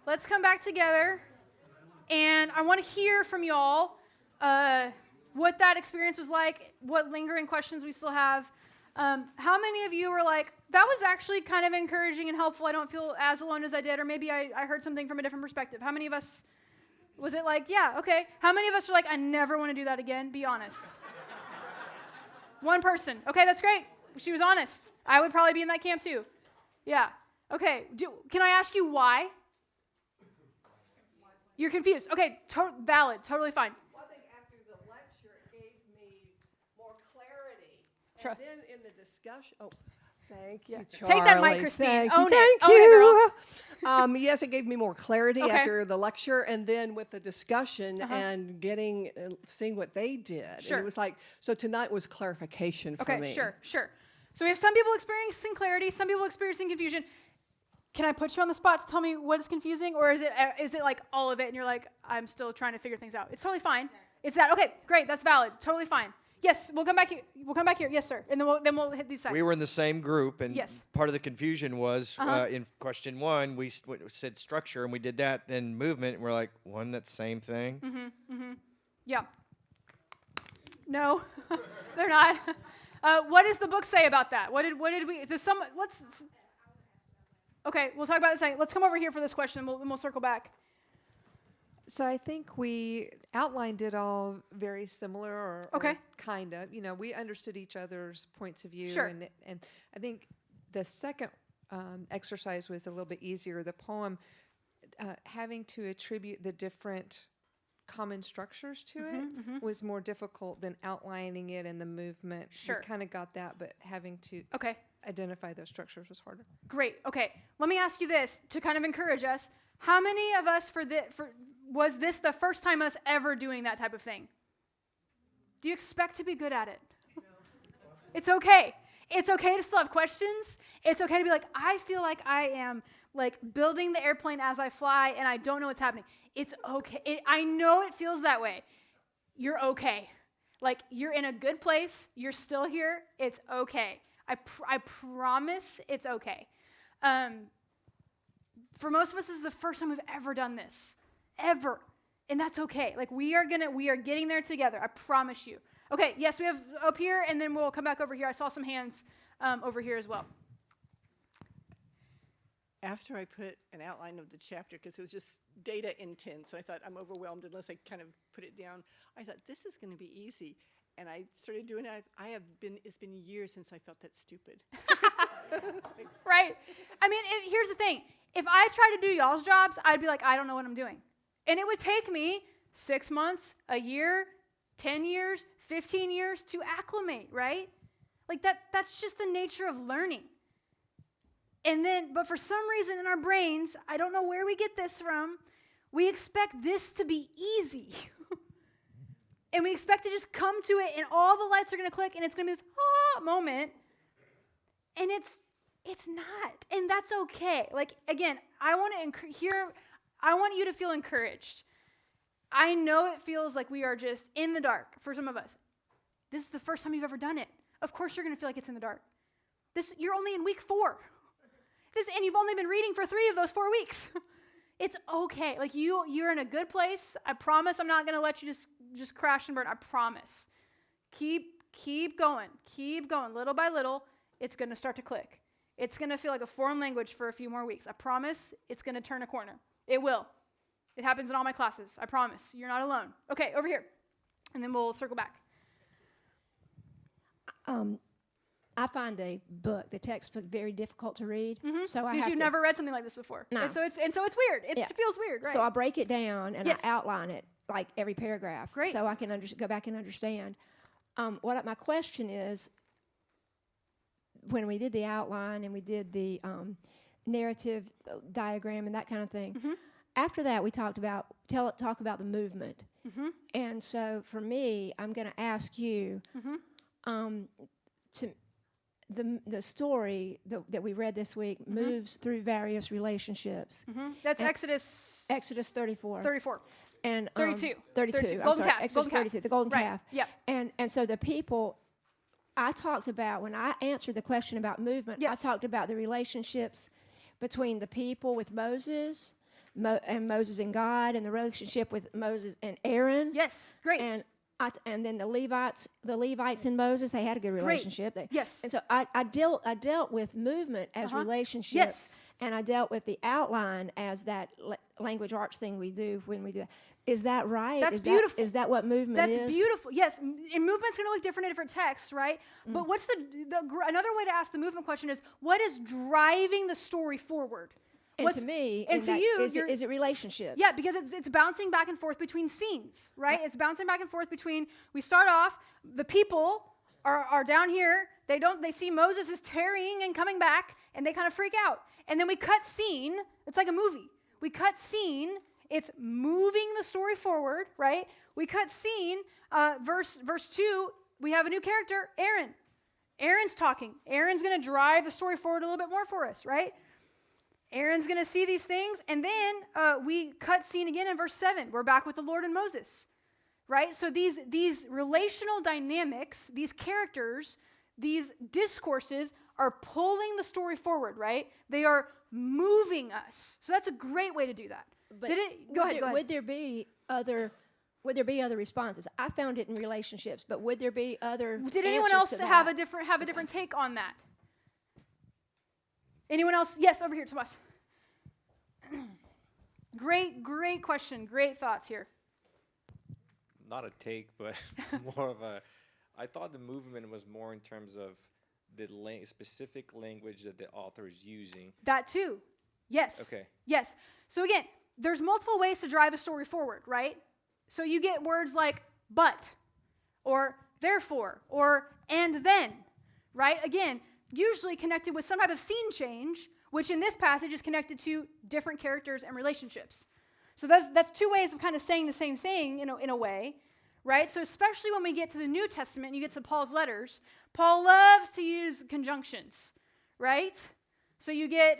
Let's come back together, and I want to hear from y'all what that experience was like, what lingering questions we still have. How many of you were like, that was actually kind of encouraging and helpful, I don't feel as alone as I did, or maybe I heard something from a different perspective? How many of us, was it like, yeah, okay. How many of us are like, I never want to do that again? Be honest. One person. Okay, that's great. She was honest. I would probably be in that camp too. Yeah. Okay, can I ask you why? You're confused. Okay, valid, totally fine. Well, I think after the lecture, it gave me more clarity. And then in the discussion, thank you, Charlie. Take that mic, Christine. Own it. Thank Own you. it, girl. Yes, it gave me more clarity Okay. after the lecture, and then with the discussion and seeing what they did. Sure. And it was like, so tonight was clarification for me. Okay, sure. So we have some people experiencing clarity, some people experiencing confusion. Can I put you on the spot to tell me what is confusing, or is it like all of it and you're like, I'm still trying to figure things out? It's totally fine. It's that. Okay, great. That's valid. Totally fine. Yes, we'll come back here. Yes, sir. And then we'll hit these sides. We were in the same group, and Yes. part of the confusion was in question 1, we said structure, and we did that, then movement, and we're like, that's the same thing? Yeah. No, they're not. What does the book say about that? What did we? Is this let's. Okay, we'll talk about it in a second. Let's come over here for this question, and we'll circle back. So I think we outlined it all very similar, or kind of. We understood each other's points of view. Sure. And I think the second exercise was a little bit easier. The poem, having to attribute the different common structures to it was more difficult than outlining it in the movement. Sure. We kind of got that, but having to identify those structures was harder. Great. Okay. Let me ask you this to kind of encourage us. How many of us was this the first time us ever doing that type of thing? Do you expect to be good at it? No. It's okay. It's okay to still have questions. It's okay to be like, I feel like I am like building the airplane as I fly and I don't know what's happening. It's okay. I know it feels that way. You're okay. Like you're in a good place. You're still here. It's okay. I promise it's okay. For most of us, this is the first time we've ever done this, ever. And that's okay. Like, we are getting there together. I promise you. Okay, yes, we have up here, and then we'll come back over here. I saw some hands over here as well. After I put an outline of the chapter, because it was just data intense, I thought I'm overwhelmed unless I kind of put it down. I thought this is going to be easy, and I started doing it. It's been years since I felt that stupid. Right? I mean, here's the thing. If I tried to do y'all's jobs, I'd be like, I don't know what I'm doing. And it would take me 6 months, a year, 10 years, 15 years to acclimate, right? Like that's just the nature of learning. And then, but for some reason in our brains, I don't know where we get this from, we expect this to be easy. And we expect to just come to it and all the lights are going to click and it's going to be this moment. And it's not. And that's okay. Like, again, I want you to feel encouraged. I know it feels like we are just in the dark for some of us. This is the first time you've ever done it. Of course you're going to feel like it's in the dark. You're only in week 4. And you've only been reading for 3 of those 4 weeks. It's okay. Like, you're in a good place. I promise I'm not going to let you just crash and burn. I promise. Keep going. Keep going. Little by little, it's going to start to click. It's going to feel like a foreign language for a few more weeks. I promise it's going to turn a corner. It will. It happens in all my classes. I promise. You're not alone. Okay, over here. And then we'll circle back. I find the textbook very difficult to read. Mm-hmm. So because you've never read something like this before. No. And so it's weird. It feels weird, right? So I break it down and I outline it, like every paragraph. Great. So I can go back and understand. My question is, when we did the outline and we did the narrative diagram and that kind of thing, mm-hmm. After that we talk about the movement. Mm-hmm. And so for me, I'm going to ask you to the story that we read this week mm-hmm. moves through various relationships. Mm-hmm. That's Exodus 34. 34. And 32. 32. Golden calf. Exodus 32, the golden calf. Yeah. And so the people I talked about, when I answered the question about movement, I talked about the relationships between the people with Moses, and Moses and God, and the relationship with Moses and Aaron. Yes, great. And then the Levites and Moses, they had a good relationship. Yes. And so I dealt with movement as relationships. Yes. And I dealt with the outline as that language arts thing we do when we do that. Is that right? That's beautiful. Is that what movement is? That's beautiful. Yes, and movement's going to look different in different texts, right? Mm. But what's another way to ask the movement question is, what is driving the story forward? And to me, and to you, is it relationships? Yeah, because it's bouncing back and forth between scenes, right? It's bouncing back and forth between. We start off, the people are down here. They see Moses is tarrying and coming back, and they kind of freak out. And then we cut scene. It's like a movie. We cut scene. It's moving the story forward, right? We cut scene. Verse 2. We have a new character, Aaron. Aaron's talking. Aaron's going to drive the story forward a little bit more for us, right? Aaron's going to see these things, and then we cut scene again in verse 7. We're back with the Lord and Moses, right? So these relational dynamics, these characters, these discourses are pulling the story forward, right? They are moving us. So that's a great way to do that. But go ahead. Would there be other responses? I found it in relationships, but would there be other? Did anyone else have a different take on that? Anyone else? Yes, over here, Tomas. Great question. Great thoughts here. Not a take, but more of a. I thought the movement was more in terms of the specific language that the author is using. That too. Yes. Okay. Yes. So again, there's multiple ways to drive a story forward, right? So you get words like but, or therefore, or and then, right? Again, usually connected with some type of scene change, which in this passage is connected to different characters and relationships. So that's 2 ways of kind of saying the same thing, in a way, right? So especially when we get to the New Testament and you get to Paul's letters, Paul loves to use conjunctions, right? So you get,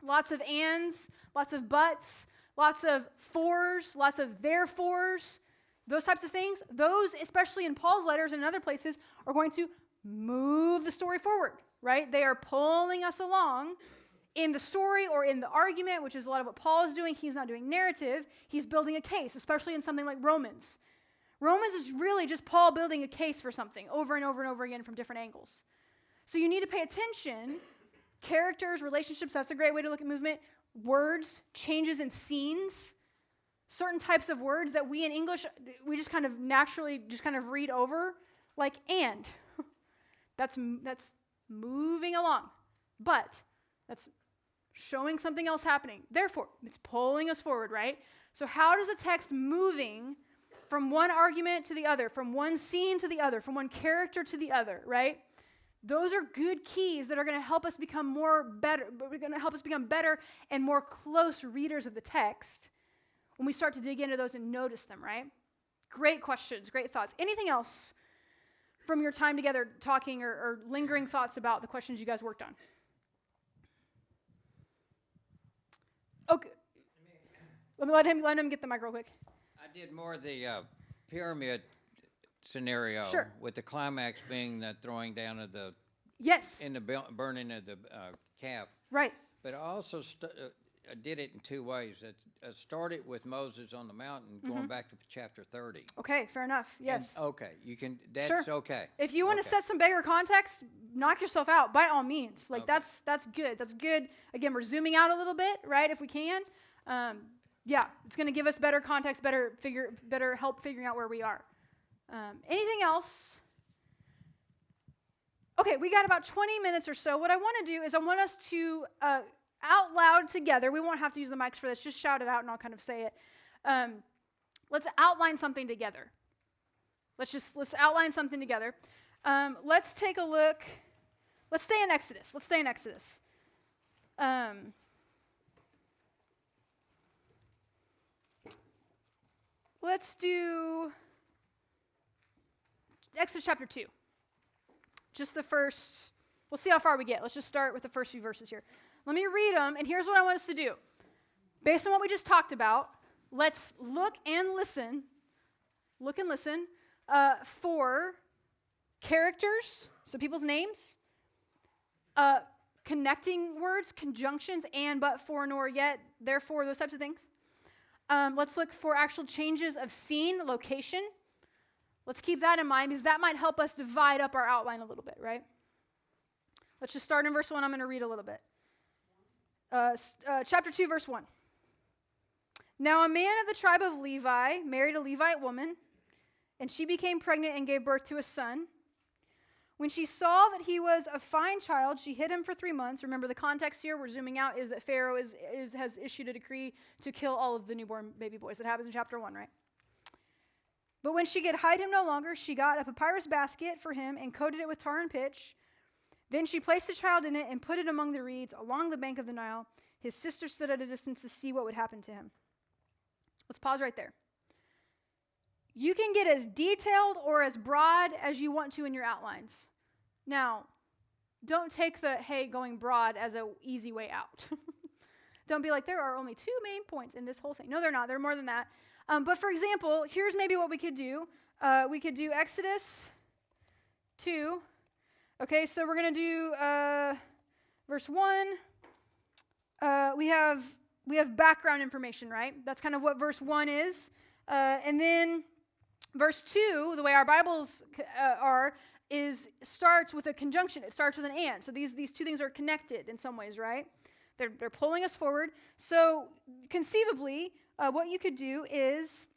lots of ands, lots of buts, lots of fors, lots of therefores, those types of things. Those, especially in Paul's letters and in other places, are going to move the story forward, right? They are pulling us along in the story or in the argument, which is a lot of what Paul is doing. He's not doing narrative. He's building a case, especially in something like Romans. Romans is really just Paul building a case for something over and over and over again from different angles. So you need to pay attention. Characters, relationships, that's a great way to look at movement. Words, changes in scenes, certain types of words that we in English, we just kind of naturally just kind of read over, like and. That's moving along. But that's showing something else happening. Therefore, it's pulling us forward, right? So how does the text moving from one argument to the other, from one scene to the other, from one character to the other, right? Those are good keys that are going to help us become better and more close readers of the text when we start to dig into those and notice them, right? Great questions, great thoughts. Anything else from your time together talking or lingering thoughts about the questions you guys worked on? Okay. Let him get the mic real quick. I did more of the pyramid scenario. Sure. With the climax being the throwing down of the Yes. in the burning of the calf. Right. But I also I did it in two ways. I started with Moses on the mountain, going back to chapter 30. Okay, fair enough. Yes. And, okay, you can. That's Sure. okay. If you want to Okay. set some bigger context, knock yourself out by all means. Like Okay. that's good. That's good. Again, we're zooming out a little bit, right? If we can, yeah, it's going to give us better context, better help figuring out where we are. Anything else? Okay, we got about 20 minutes or so. What I want to do is I want us to out loud together. We won't have to use the mics for this. Just shout it out and I'll kind of say it. Let's outline something together. Let's outline something together. Let's take a look. Let's stay in Exodus. Let's do Exodus chapter 2. Just the first, we'll see how far we get. Let's just start with the first few verses here. Let me read them, and here's what I want us to do. Based on what we just talked about, let's look and listen for characters, so people's names, connecting words, conjunctions, and, but, for, nor, yet, therefore, those types of things. Let's look for actual changes of scene, location. Let's keep that in mind because that might help us divide up our outline a little bit, right? Let's just start in verse 1. I'm going to read a little bit. Chapter 2, verse 1. Now a man of the tribe of Levi married a Levite woman, and she became pregnant and gave birth to a son. When she saw that he was a fine child, she hid him for 3 months. Remember, the context here, we're zooming out, is that Pharaoh has issued a decree to kill all of the newborn baby boys. That happens in chapter 1, right? But when she could hide him no longer, she got a papyrus basket for him and coated it with tar and pitch. Then she placed the child in it and put it among the reeds along the bank of the Nile. His sister stood at a distance to see what would happen to him. Let's pause right there. You can get as detailed or as broad as you want to in your outlines. Now, don't take the, hey, going broad as an easy way out. Don't be like, there are only 2 main points in this whole thing. No, they're not. They're more than that. But for example, here's maybe what we could do. We could do Exodus 2. Okay, so we're going to do verse 1. We have background information, right? That's kind of what verse 1 is. And then verse 2, the way our Bibles starts with a conjunction. It starts with an and. So these 2 things are connected in some ways, right? They're pulling us forward. So conceivably, what you could do is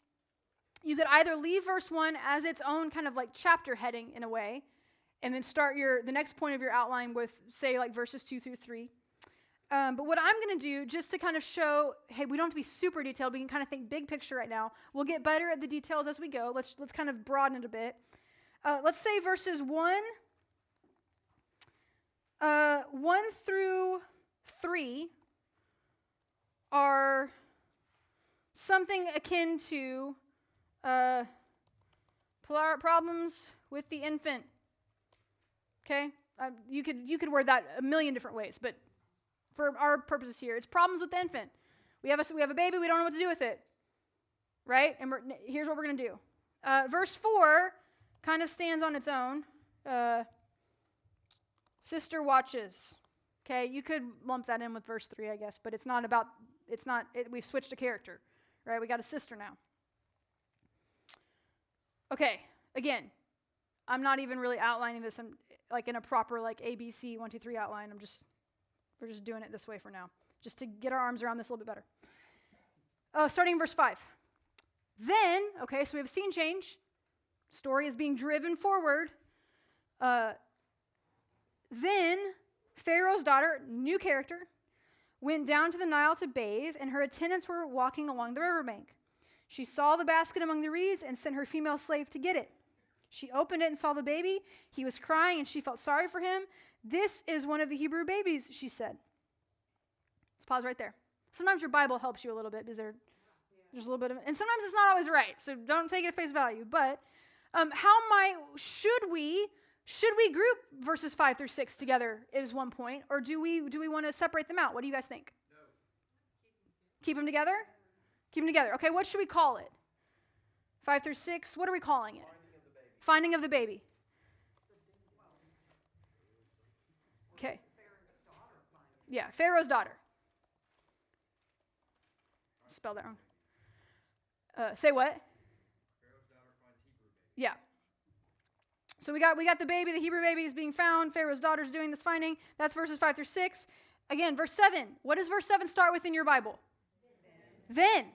you could either leave verse 1 as its own kind of like chapter heading in a way, and then start the next point of your outline with, say, like verses 2 through 3. But what I'm going to do, just to kind of show, hey, we don't have to be super detailed. We can kind of think big picture right now. We'll get better at the details as we go. Let's kind of broaden it a bit. Let's say verses 1 through 3 are something akin to problems with the infant. Okay? You could word that a million different ways, but for our purposes here, it's problems with the infant. We have a baby, we don't know what to do with it. Right? And here's what we're going to do. Verse 4 kind of stands on its own. Sister watches. Okay, you could lump that in with verse 3, I guess, but we've switched a character, right? We got a sister now. Okay, again, I'm not even really outlining this in a proper ABC 1, 2, 3 outline. We're just doing it this way for now, just to get our arms around this a little bit better. Starting in verse 5. Then, okay, so we have a scene change. Story is being driven forward. Then Pharaoh's daughter, new character, went down to the Nile to bathe, and her attendants were walking along the riverbank. She saw the basket among the reeds and sent her female slave to get it. She opened it and saw the baby. He was crying, and she felt sorry for him. This is one of the Hebrew babies, she said. Let's pause right there. Sometimes your Bible helps you a little bit because there's a little bit of, and sometimes it's not always right, so don't take it at face value. But should we group verses 5 through 6 together as one point, or do we want to separate them out? What do you guys think? No. Keep them together? Keep them together. Okay, what should we call it? 5 through 6, what are we calling it? Finding of the baby. Okay. Yeah, Pharaoh's daughter. Spell that wrong. Say what? Pharaoh's daughter finds Hebrew baby. Yeah. So we got the baby, the Hebrew baby is being found. Pharaoh's daughter's doing this finding. That's verses 5 through 6. Again, verse 7. What does verse 7 start with in your Bible? Then.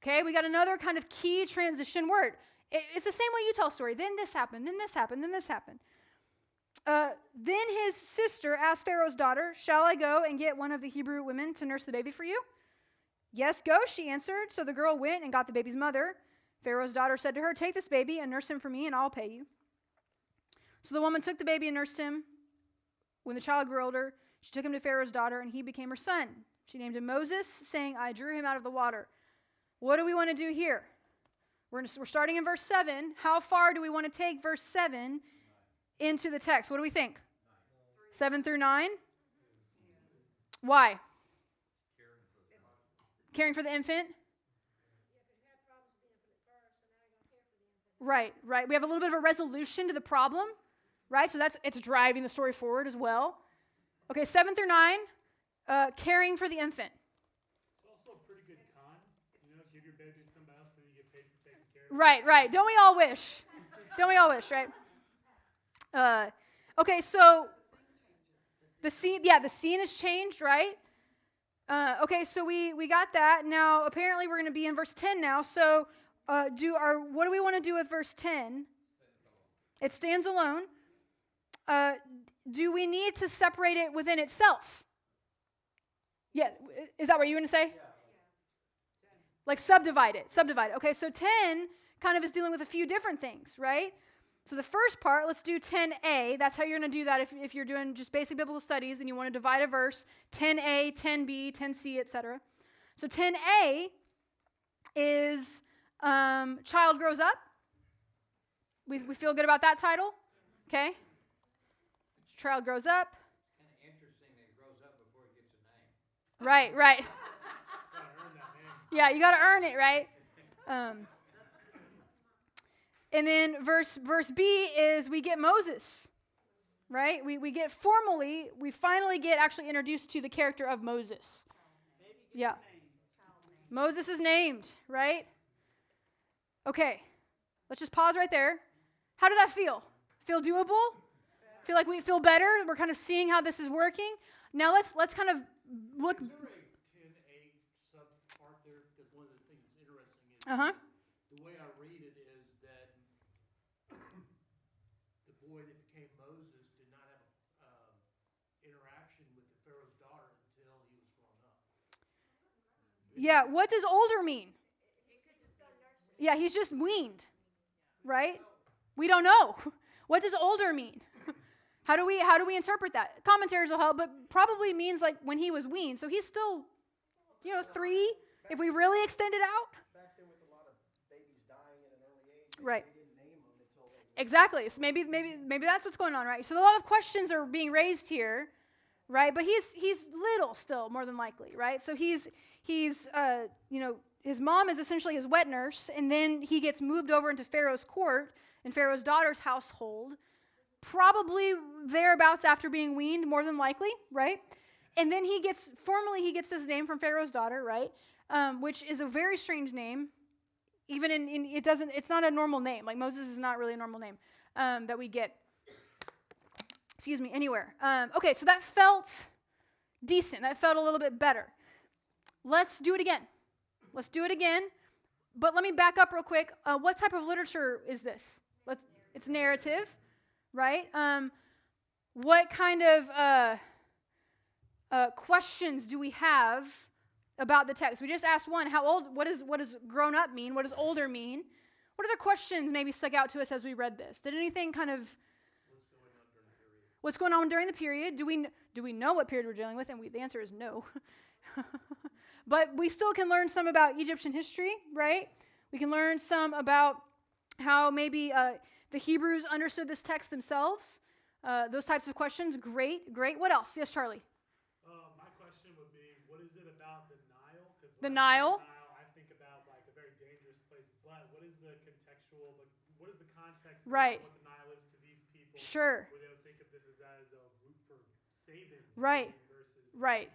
Okay, we got another kind of key transition word. It's the same way you tell a story. Then this happened, then this happened, then this happened. Then his sister asked Pharaoh's daughter, shall I go and get one of the Hebrew women to nurse the baby for you? Yes, go, she answered. So the girl went and got the baby's mother. Pharaoh's daughter said to her, take this baby and nurse him for me, and I'll pay you. So the woman took the baby and nursed him. When the child grew older, she took him to Pharaoh's daughter, and he became her son. She named him Moses, saying, I drew him out of the water. What do we want to do here? We're starting in verse 7. How far do we want to take verse 7 into the text? What do we think? 7 through 9? Why? Caring for the infant? Right. We have a little bit of a resolution to the problem, right? So it's driving the story forward as well. Okay, 7 through 9, caring for the infant. It's also a pretty good con. Give your baby to somebody else, then you get paid for taking care of it. Right. Don't we all wish? Don't we all wish, right? Okay, so the scene has changed, right? Okay, so we got that. Now, apparently we're going to be in verse 10 now. So what do we want to do with verse 10? It stands alone. Do we need to separate it within itself? Yeah, is that what you were going to say? Yeah. Like subdivide it. Okay, so 10 kind of is dealing with a few different things, right? So the first part, let's do 10a. That's how you're going to do that if you're doing just basic biblical studies and you want to divide a verse. 10a, 10b, 10c, etc. So 10a is child grows up. We feel good about that title? Okay. Child grows up. Kind of interesting that it grows up before it gets a name. Right. Yeah, you got to earn it, right? And then verse B is we get Moses, right? We finally get actually introduced to the character of Moses. Yeah. Moses is named, right? Okay, let's just pause right there. How did that feel? Feel doable? Feel like we feel better? We're kind of seeing how this is working. Now let's kind of look. Is there a 10A sub-part there? Because one of the things that's interesting is the way I read it is that the boy that became Moses did not have interaction with the Pharaoh's daughter until he was grown up. Yeah, what does older mean? Yeah, he's just weaned, right? We don't know. What does older mean? How do we interpret that? Commentaries will help, but probably means like when he was weaned. So he's still, 3, if we really extend it out. Back then with a lot of babies dying at an early age, right. They didn't name them until they Exactly. So maybe that's what's going on, right? So a lot of questions are being raised here, right? But he's little still, more than likely, right? So he's his mom is essentially his wet nurse, and then he gets moved over into Pharaoh's court and Pharaoh's daughter's household. probably thereabouts after being weaned, more than likely, right? And then he gets this name from Pharaoh's daughter, right? Which is a very strange name. Even it's not a normal name. Like Moses is not really a normal name that we get, anywhere. Okay, so that felt decent. That felt a little bit better. Let's do it again. But let me back up real quick. What type of literature is this? It's narrative, right? What kind of questions do we have about the text? We just asked one. How old? What does grown up mean? What does older mean? What other questions maybe stuck out to us as we read this? Did anything kind of what's going on during the period? Do we know what period we're dealing with? And the answer is no. But we still can learn some about Egyptian history, right? We can learn some about how maybe the Hebrews understood this text themselves. Those types of questions. Great. What else? Yes, Charlie. My question would be, what is it about the Nile? The Nile. I think about like a very dangerous place. But what is the context right. of what the Nile is to these people? Sure. Where they would think of this as a route for saving. Right. Versus right.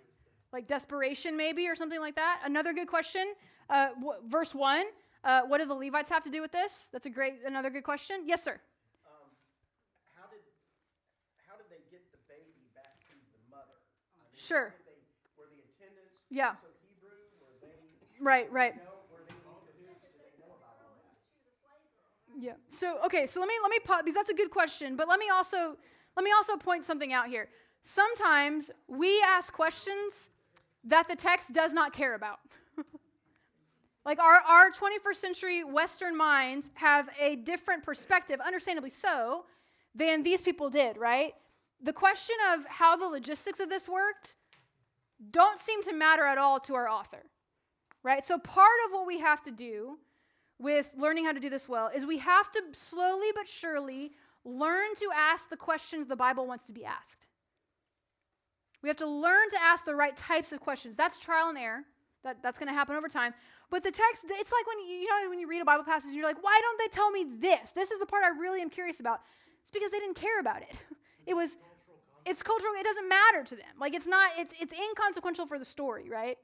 Like desperation, maybe, or something like that. Another good question. Verse 1. What do the Levites have to do with this? That's another good question. Yes, sir. How did they get the baby back to the mother? Sure. Were the attendants yeah. also Hebrew? Were they? Right. Were they in cahoots? Did they know about all that? Yeah. So let me pause, because that's a good question. But let me also point something out here. Sometimes we ask questions that the text does not care about. Like our 21st century Western minds have a different perspective, understandably so, than these people did, right? The question of how the logistics of this worked don't seem to matter at all to our author, right? So part of what we have to do with learning how to do this well is we have to slowly but surely learn to ask the questions the Bible wants to be asked. We have to learn to ask the right types of questions. That's trial and error. That's going to happen over time. But the text, it's like when you read a Bible passage and you're like, why don't they tell me this? This is the part I really am curious about. It's because they didn't care about it. It's cultural. It doesn't matter to them. Like it's inconsequential for the story, right?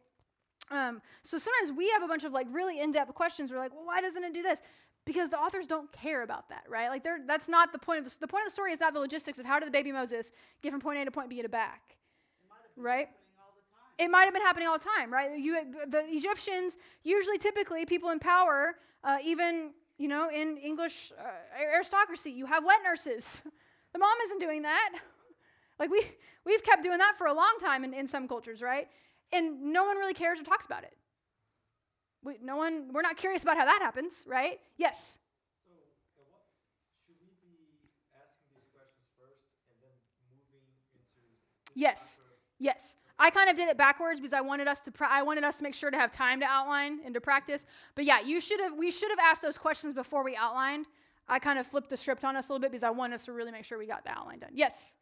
So sometimes we have a bunch of like really in-depth questions. We're like, well, why doesn't it do this? Because the authors don't care about that, right? Like that's not the point of the point of the story is not the logistics of how did the baby Moses get from point A to point B to back, right? It might have been happening all the time, right? The Egyptians, typically, people in power, even, in English aristocracy, you have wet nurses. The mom isn't doing that. Like, we've kept doing that for a long time in some cultures, right? And no one really cares or talks about it. We're not curious about how that happens, right? Yes? So, should we be asking these questions first and then moving into... Yes. I kind of did it backwards because I wanted us to make sure to have time to outline and to practice. But yeah, we should have asked those questions before we outlined. I kind of flipped the script on us a little bit because I wanted us to really make sure we got the outline done. Yes?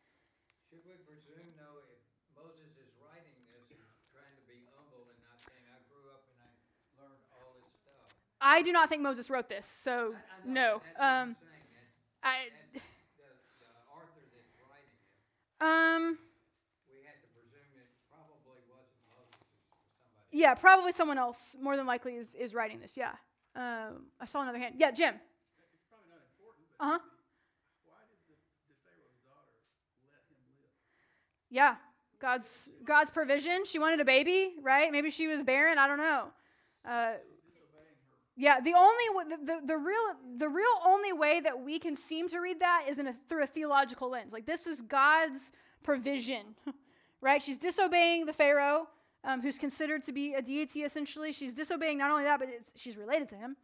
Should we presume, though, if Moses is writing this, he's trying to be humble and not saying, I grew up and I learned all this stuff? I do not think Moses wrote this, so I know, no. That's what I'm saying. The author that's writing it. Yeah, probably someone else, more than likely, is writing this, yeah. I saw another hand. Yeah, Jim. It's probably not important, but why did the Pharaoh's daughter let him live? Yeah, God's provision. She wanted a baby, right? Maybe she was barren, I don't know. Yeah, the real only way that we can seem to read that is through a theological lens. Like, this is God's provision, right? She's disobeying the Pharaoh, who's considered to be a deity, essentially. She's disobeying not only that, but she's related to him.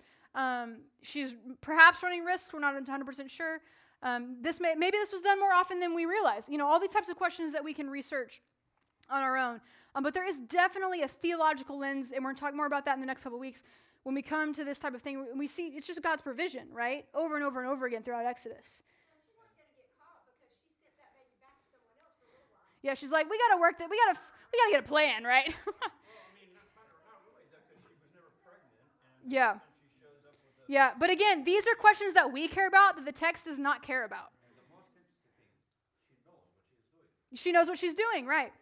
She's perhaps running risks. We're not 100% sure. Maybe this was done more often than we realize. All these types of questions that we can research on our own. But there is definitely a theological lens, and we're going to talk more about that in the next couple of weeks. When we come to this type of thing, we see it's just God's provision, right? Over and over and over again throughout Exodus. Yeah, she's like, we got to work that. We got to get a plan, right? Well, I mean, not really, because she was never pregnant. And yeah. She shows up with Yeah, but again, these are questions that we care about that the text does not care about. The most interesting She knows what she's doing, right?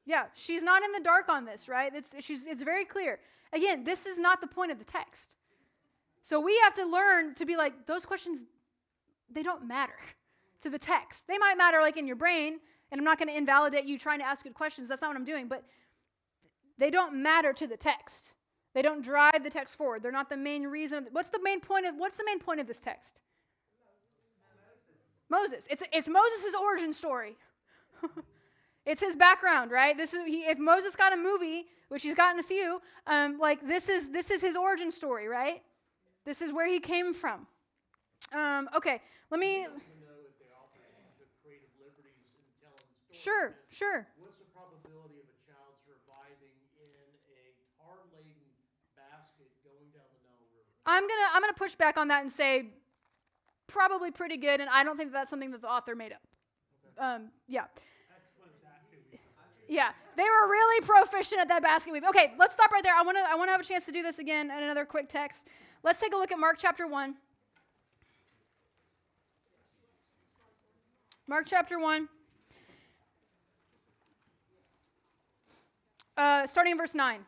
Yeah, she's not in the dark on this, right? It's very clear. Again, this is not the point of the text. So we have to learn to be like, those questions, they don't matter to the text. They might matter like in your brain, and I'm not going to invalidate you trying to ask good questions. That's not what I'm doing, but they don't matter to the text. They don't drive the text forward. They're not the main reason. What's the main point of this text? Moses. It's Moses' origin story. It's his background, right? If Moses got a movie, which he's gotten a few, this is his origin story, right? This is where he came from. Okay, let me. Sure. What's the probability of a child surviving in a tar-laden basket going down the Nile River? I'm gonna push back on that and say probably pretty good, and I don't think that's something that the author made up. Yeah. Excellent basket weave. Yeah, they were really proficient at that basket weave. Okay, let's stop right there. I want to have a chance to do this again in another quick text. Let's take a look at Mark chapter 1. Mark chapter 1. Starting in verse 9.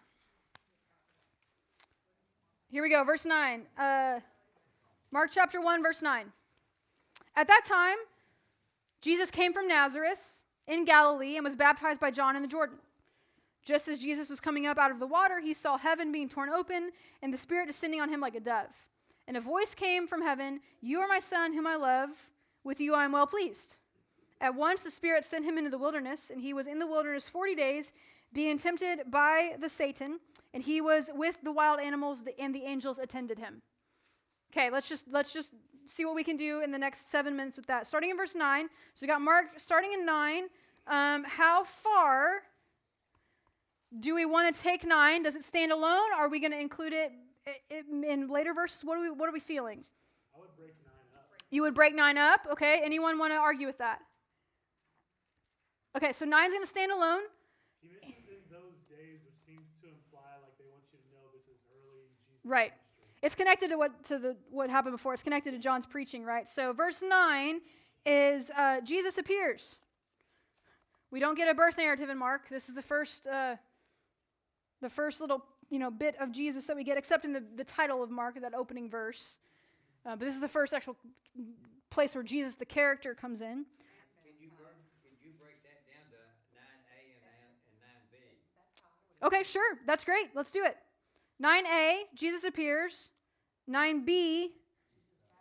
Here we go, verse 9. Mark chapter 1, verse 9. At that time, Jesus came from Nazareth in Galilee and was baptized by John in the Jordan. Just as Jesus was coming up out of the water, he saw heaven being torn open and the Spirit descending on him like a dove. And a voice came from heaven, "You are my Son, whom I love. With you I am well pleased." At once the Spirit sent him into the wilderness, and he was in the wilderness 40 days, being tempted by the Satan, and he was with the wild animals, and the angels attended him. Okay, let's just see what we can do in the next 7 minutes with that. Starting in verse 9. So we got Mark starting in 9. How far do we want to take 9? Does it stand alone? Are we going to include it in later verses? What are we feeling? I would break 9 up. You would break 9 up? Okay, anyone want to argue with that? Okay, so 9's going to stand alone. He mentions in those days, which seems to imply like they want you to know this is early Jesus. Right. It's connected to what happened before. It's connected to John's preaching, right? So verse 9 is Jesus appears. We don't get a birth narrative in Mark. This is the first little bit of Jesus that we get, except in the title of Mark, that opening verse. But this is the first actual place where Jesus, the character, comes in. Can you break that down to 9A and 9B? Okay, sure. That's great. Let's do it. 9A, Jesus appears. 9B,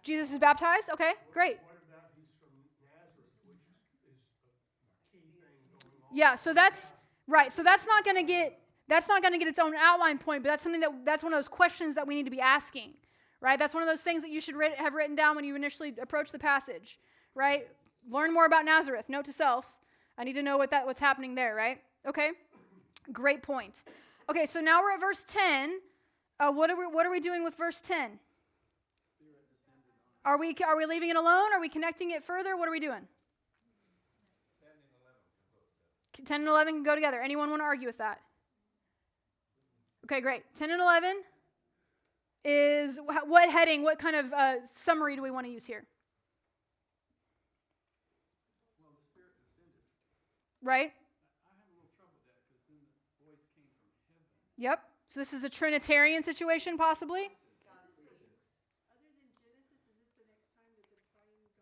Jesus is baptized. Okay, great. What about he's from Nazareth, which is a key thing going on? Yeah, so that's right. So that's not going to get its own outline point, but that's that's one of those questions that we need to be asking, right? That's one of those things that you should have written down when you initially approach the passage, right? Learn more about Nazareth. Note to self. I need to know what's happening there, right? Okay, great point. Okay, so now we're at verse 10. What are we doing with verse 10? Are we leaving it alone? Are we connecting it further? What are we doing? 10 and 11 can go together. Anyone want to argue with that? Okay, great. 10 and 11 is what heading, what kind of summary do we want to use here? Well, the Spirit descended. Right? I have a little trouble with that because then the voice came from heaven. Yep. So this is a Trinitarian situation, possibly? Other than Genesis, is this the next time that the triune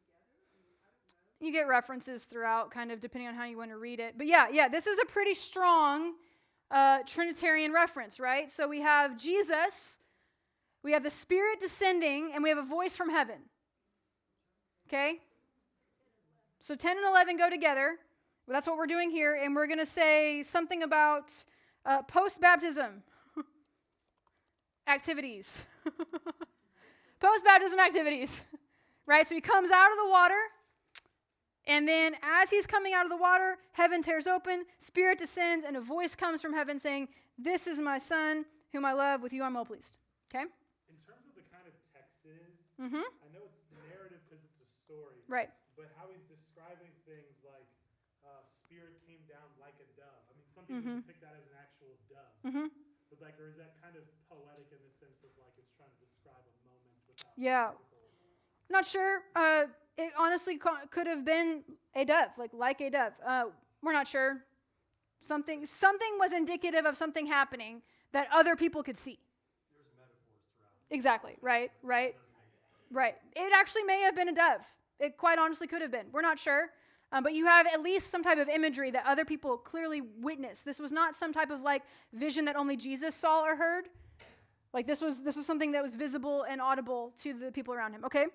God is together? I mean, I don't know. You get references throughout, kind of depending on how you want to read it. But yeah, this is a pretty strong Trinitarian reference, right? So we have Jesus, we have the Spirit descending, and we have a voice from heaven. Okay? So 10 and 11 go together. Well, that's what we're doing here, and we're going to say something about post-baptism activities. Post-baptism activities, right? So he comes out of the water, and then as he's coming out of the water, heaven tears open, Spirit descends, and a voice comes from heaven saying, "This is my Son, whom I love. With you I'm well pleased." Okay? In terms of the kind of text it is, Mm-hmm. I know it's narrative because it's a story. Right. But how he's describing things like Spirit came down like a dove. I mean, some people Mm-hmm. would pick that as an actual dove. Mm-hmm. But or is that kind of poetic in the sense of like it's trying to describe a moment without Yeah. physical? Not sure. It honestly could have been a dove, like a dove. We're not sure. Something was indicative of something happening that other people could see. There's metaphors throughout. Exactly. Right. It actually may have been a dove. It quite honestly could have been. We're not sure. But you have at least some type of imagery that other people clearly witnessed. This was not some type of vision that only Jesus saw or heard. This was something that was visible and audible to the people around him. Okay.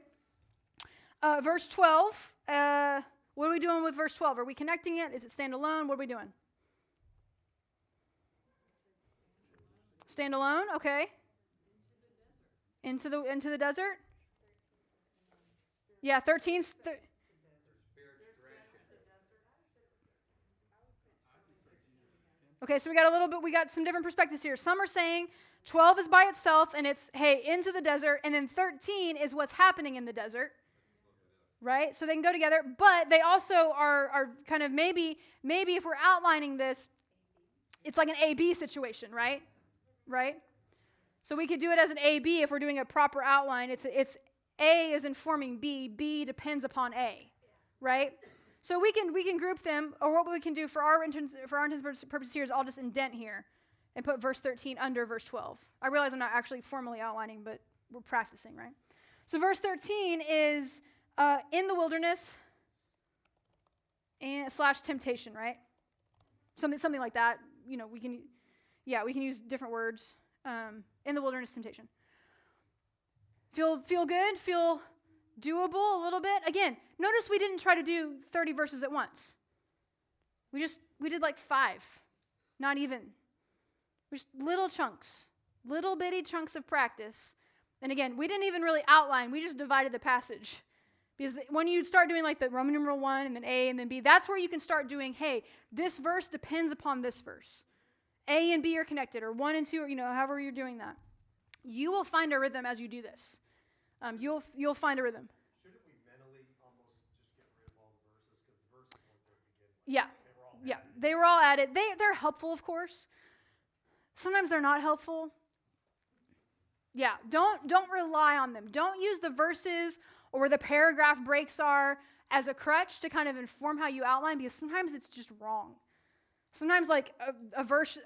Verse 12. What are we doing with verse 12? Are we connecting it? Is it standalone? What are we doing? Standalone. Okay. Into the desert. Yeah. 13. Okay, so we got some different perspectives here. Some are saying 12 is by itself, and it's, hey, into the desert, and then 13 is what's happening in the desert, right? So they can go together, but they also are kind of maybe if we're outlining this, it's like an A-B situation, right? Right? So we could do it as an A-B if we're doing a proper outline. It's A is informing B, B depends upon A, right? So we can group them, or what we can do for our intents purposes here is I'll just indent here and put verse 13 under verse 12. I realize I'm not actually formally outlining, but we're practicing, right? So verse 13 is in the wilderness and / temptation, right? Something like that. We can use different words. In the wilderness, temptation. Feel good? Feel doable a little bit? Again, notice we didn't try to do 30 verses at once. We did 5, not even. Just little chunks, little bitty chunks of practice. And again, we didn't even really outline. We just divided the passage. Because when you start doing the Roman numeral 1 and then A and then B, that's where you can start doing, hey, this verse depends upon this verse. A and B are connected, or 1 and 2, or however you're doing that. You will find a rhythm as you do this. You'll find a rhythm. Shouldn't we mentally almost just get rid of all the verses, because the verses weren't there to begin with? They were all added. They're helpful, of course. Sometimes they're not helpful. Yeah, don't rely on them. Don't use the verses or where the paragraph breaks are as a crutch to kind of inform how you outline, because sometimes it's just wrong. Sometimes a verse,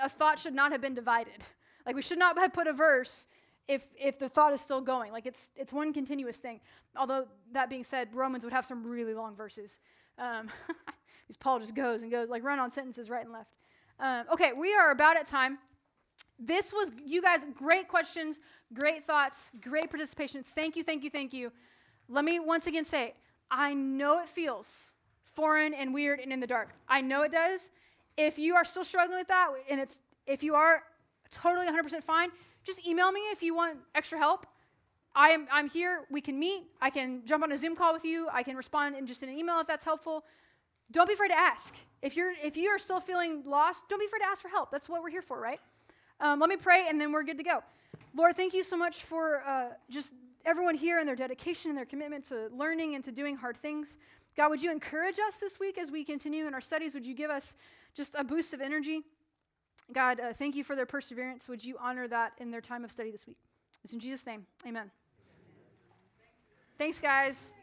a thought should not have been divided. We should not have put a verse if the thought is still going. It's one continuous thing. Although, that being said, Romans would have some really long verses. Because Paul just goes and goes, run-on sentences right and left. Okay, we are about at time. This was, you guys, great questions, great thoughts, great participation. Thank you. Let me once again say, I know it feels foreign and weird and in the dark. I know it does. If you are still struggling with that, and if you are totally 100% fine, just email me if you want extra help. I'm here. We can meet. I can jump on a Zoom call with you. I can respond in an email if that's helpful. Don't be afraid to ask. If you are still feeling lost, don't be afraid to ask for help. That's what we're here for, right? Let me pray, and then we're good to go. Lord, thank you so much for just everyone here and their dedication and their commitment to learning and to doing hard things. God, would you encourage us this week as we continue in our studies? Would you give us just a boost of energy? God, thank you for their perseverance. Would you honor that in their time of study this week? It's in Jesus' name. Amen. Thanks, guys.